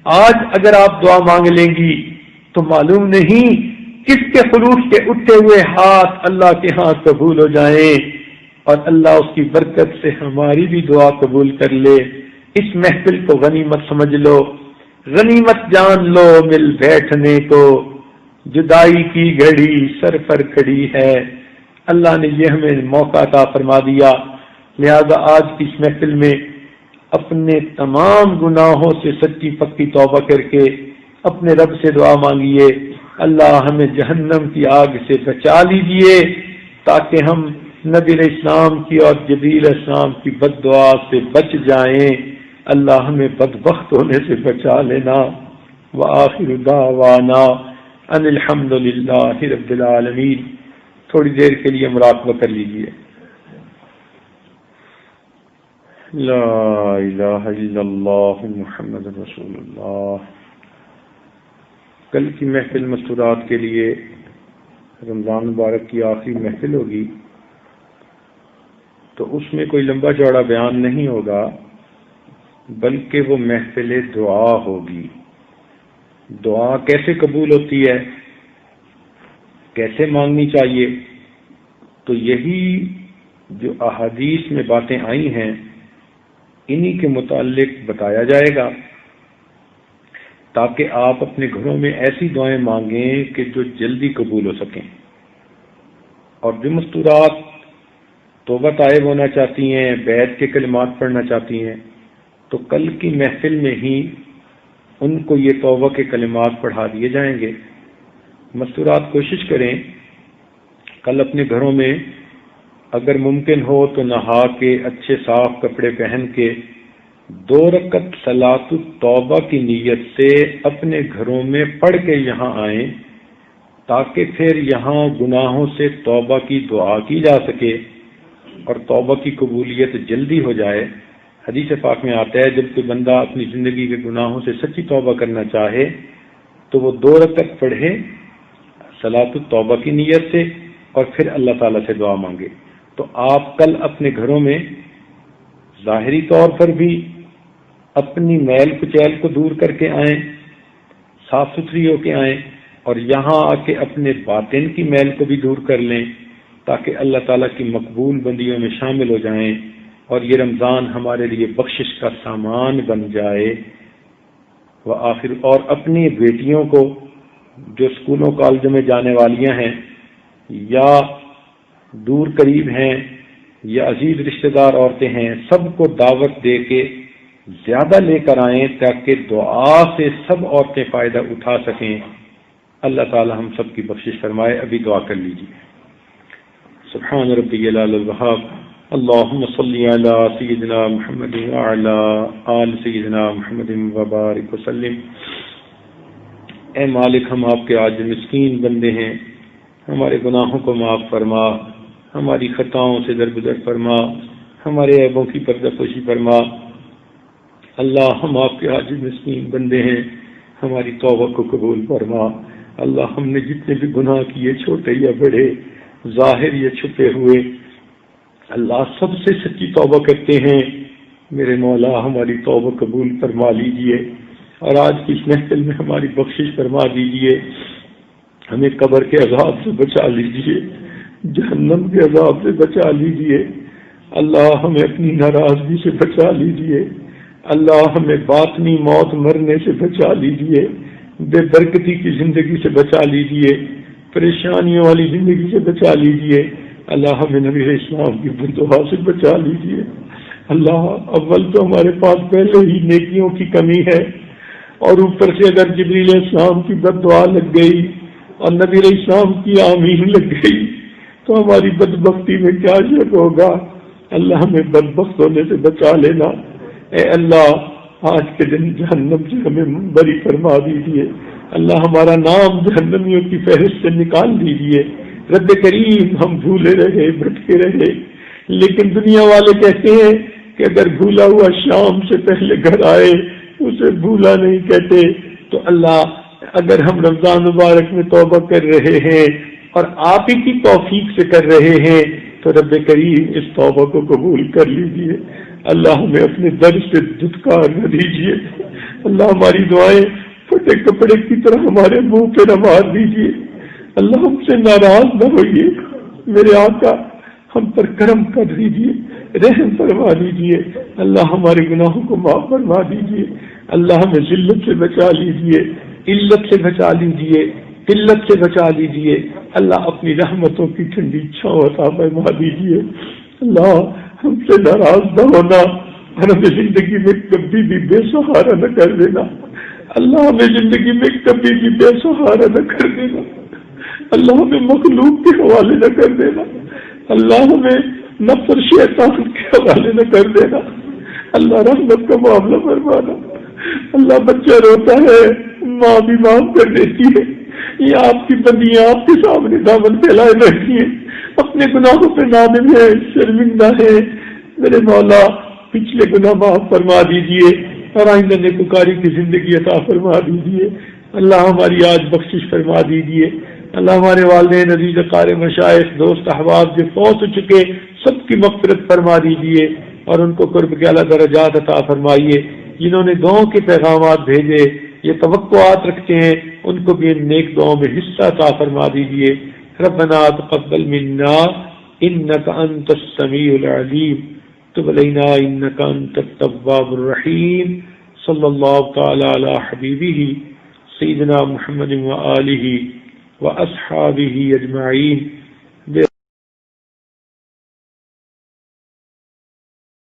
S1: آج اگر آپ دعا مانگ لیں گی تو معلوم نہیں کس کے خلوص کے اٹھے ہوئے ہاتھ اللہ کے ہاں قبول ہو جائیں، اور اللہ اس کی برکت سے ہماری بھی دعا قبول کر لے۔ اس محفل کو غنیمت سمجھ لو، غنیمت جان لو مل بیٹھنے کو، جدائی کی گھڑی سر پر کھڑی ہے۔ اللہ نے یہ ہمیں موقع عطا فرما دیا، لہذا آج کی اس محفل میں اپنے تمام گناہوں سے سچی پکی توبہ کر کے اپنے رب سے دعا مانگیے، اللہ ہمیں جہنم کی آگ سے بچا لیجیے تاکہ ہم نبی علیہ السلام کی اور جبریل علیہ السلام کی بد دعا سے بچ جائیں۔ اللہ ہمیں بدبخت ہونے سے بچا لینا۔ وآخر دعوانا ان الحمد للہ رب العالمین۔ تھوڑی دیر کے لیے مراقبہ کر لیجیے۔ لا الہ الا اللہ محمد رسول اللہ۔ کل کی محفل مستورات کے لیے رمضان مبارک کی آخری محفل ہوگی، تو اس میں کوئی لمبا چوڑا بیان نہیں ہوگا، بلکہ وہ محفل دعا ہوگی۔ دعا کیسے قبول ہوتی ہے، کیسے مانگنی چاہیے، تو یہی جو احادیث میں باتیں آئی ہیں انہی کے متعلق بتایا جائے گا، تاکہ آپ اپنے گھروں میں ایسی دعائیں مانگیں کہ جو جلدی قبول ہو سکیں۔ اور جو مستورات توبہ طائب ہونا چاہتی ہیں، بیعت کے کلمات پڑھنا چاہتی ہیں، تو کل کی محفل میں ہی ان کو یہ توبہ کے کلمات پڑھا دیے جائیں گے۔ مستورات کوشش کریں کل اپنے گھروں میں اگر ممکن ہو تو نہا کے اچھے صاف کپڑے پہن کے 2 رکعت صلاۃ التوبہ کی نیت سے اپنے گھروں میں پڑھ کے یہاں آئیں، تاکہ پھر یہاں گناہوں سے توبہ کی دعا کی جا سکے اور توبہ کی قبولیت جلدی ہو جائے۔ حدیث پاک میں آتا ہے جب کوئی بندہ اپنی زندگی کے گناہوں سے سچی توبہ کرنا چاہے تو وہ 2 رکعت پڑھے صلاۃ التوبہ کی نیت سے اور پھر اللہ تعالیٰ سے دعا مانگے۔ تو آپ کل اپنے گھروں میں ظاہری طور پر بھی اپنی میل کچیل کو دور کر کے آئیں، صاف ستھری ہو کے آئیں، اور یہاں آ کے اپنے باطن کی میل کو بھی دور کر لیں تاکہ اللہ تعالیٰ کی مقبول بندیوں میں شامل ہو جائیں اور یہ رمضان ہمارے لیے بخشش کا سامان بن جائے۔ وآخر اور اپنی بیٹیوں کو جو اسکولوں کالجوں میں جانے والیاں ہیں یا دور قریب ہیں یا عزیز رشتہ دار عورتیں ہیں، سب کو دعوت دے کے زیادہ لے کر آئیں تاکہ دعا سے سب عورتیں فائدہ اٹھا سکیں۔ اللہ تعالی ہم سب کی بخشش فرمائے۔ ابھی دعا کر لیجیے۔ سبحان ربی العلی الوہاب، اللہم صلی علی سیدنا محمد وعلی آل سیدنا محمد وبارک وسلم۔ اے مالک، ہم آپ کے عاجز مسکین بندے ہیں، ہمارے گناہوں کو معاف فرما، ہماری خطاؤں سے درگزر فرما، ہمارے عیبوں کی پردہ پوشی فرما۔ اللہ، ہم آپ کے عاجز مسکین بندے ہیں، ہماری توبہ کو قبول فرما۔ اللہ، ہم نے جتنے بھی گناہ کیے، چھوٹے یا بڑے، ظاہر یا چھپے ہوئے، اللہ سب سے سچی توبہ کرتے ہیں۔ میرے مولا، ہماری توبہ قبول فرما لیجئے اور آج کی اس محفل میں ہماری بخشش فرما دیجئے۔ ہمیں قبر کے عذاب سے بچا لیجئے، جہنم کے عذاب سے بچا لیجئے۔ اللہ، ہمیں اپنی ناراضگی سے بچا لیجئے۔ اللہ، ہمیں باطنی موت مرنے سے بچا لیجئے، بے برکتی کی زندگی سے بچا لیجئے، پریشانیوں والی زندگی سے بچا لیجئے۔ اللہ، ہمیں نبی علیہ السلام کی بددعا سے بچا لیجئے۔ اللہ، اول تو ہمارے پاس پہلے ہی نیکیوں کی کمی ہے، اور اوپر سے اگر جبریل علیہ السلام کی بددعا لگ گئی اور نبی علیہ السلام کی آمین لگ گئی تو ہماری بدبختی میں کیا شک ہوگا۔ اللہ، ہمیں بدبخت ہونے سے بچا لینا۔ اے اللہ، آج کے دن جہنم سے ہمیں بری فرما دیجیے۔ اللہ، ہمارا نام جہنمیوں کی فہرست سے نکال دیجیے۔ رب کریم، ہم بھولے رہے، بھٹکے رہے، لیکن دنیا والے کہتے ہیں کہ اگر بھولا ہوا شام سے پہلے گھر آئے اسے بھولا نہیں کہتے۔ تو اللہ، اگر ہم رمضان مبارک میں توبہ کر رہے ہیں اور آپ ہی کی توفیق سے کر رہے ہیں تو رب کریم اس توبہ کو قبول کر لیجئے۔ اللہ، ہمیں اپنے در سے دھتکار نہ دیجیے۔ اللہ ہماری دعائیں پھٹے کپڑے کی طرح ہمارے منہ پہ نہ مار دیجیے، اللہ ہم سے ناراض نہ ہوئیے، میرے آقا ہم پر کرم کر دیجیے، رحم فرما دیجیے، اللہ ہمارے گناہوں کو معاف فرما دیجیے، اللہ ہمیں ذلت سے بچا لیجیے، علت سے بچا لیجیے، قلت سے بچا لیجیے، اللہ اپنی رحمتوں کی ٹھنڈی چھاؤں عطا فرما دیجیے، اللہ ہم سے ناراض نہ ہونا اور ہمیں زندگی میں کبھی بھی بے سہارا نہ کر دینا، اللہ ہمیں زندگی میں کبھی بھی بے سہارا نہ کر دینا، اللہ ہمیں مخلوق کے حوالے نہ کر دینا، اللہ ہمیں نفس اور شیطان کے حوالے نہ کر دینا، اللہ رحمت کا معاملہ فرمانا، اللہ بچہ روتا ہے ماں بھی معاف کر دیتی ہے، یہ آپ کی بندیاں آپ کے سامنے دامن پھیلائے بیٹھی ہیں، اپنے گناہوں پہ نادم ہے، شرمندہ ہے، میرے مولا پچھلے گناہ معاف فرما دیجئے اور آئندہ نیکوکاری کی زندگی عطا فرما دیجئے، اللہ ہماری آج بخشش فرما دیجئے، اللہ ہمارے والدین عزیز اقارب مشائخ دوست احباب جو فوت ہو چکے سب کی مغفرت فرما دیجئے اور ان کو قرب کے اعلیٰ درجات عطا فرمائیے، جنہوں نے دعاؤں کے پیغامات بھیجے یہ توقعات رکھتے ہیں ان کو بھی ان نیک دعاؤں میں حصہ عطا فرما دیجئے، ربنا تقبل منا انک انت السمیع العلیم تب علینا انک انت التواب الرحیم، صلی اللہ تعالی علی حبیبہ سیدنا محمد وآلہ وأصحابه أجمعين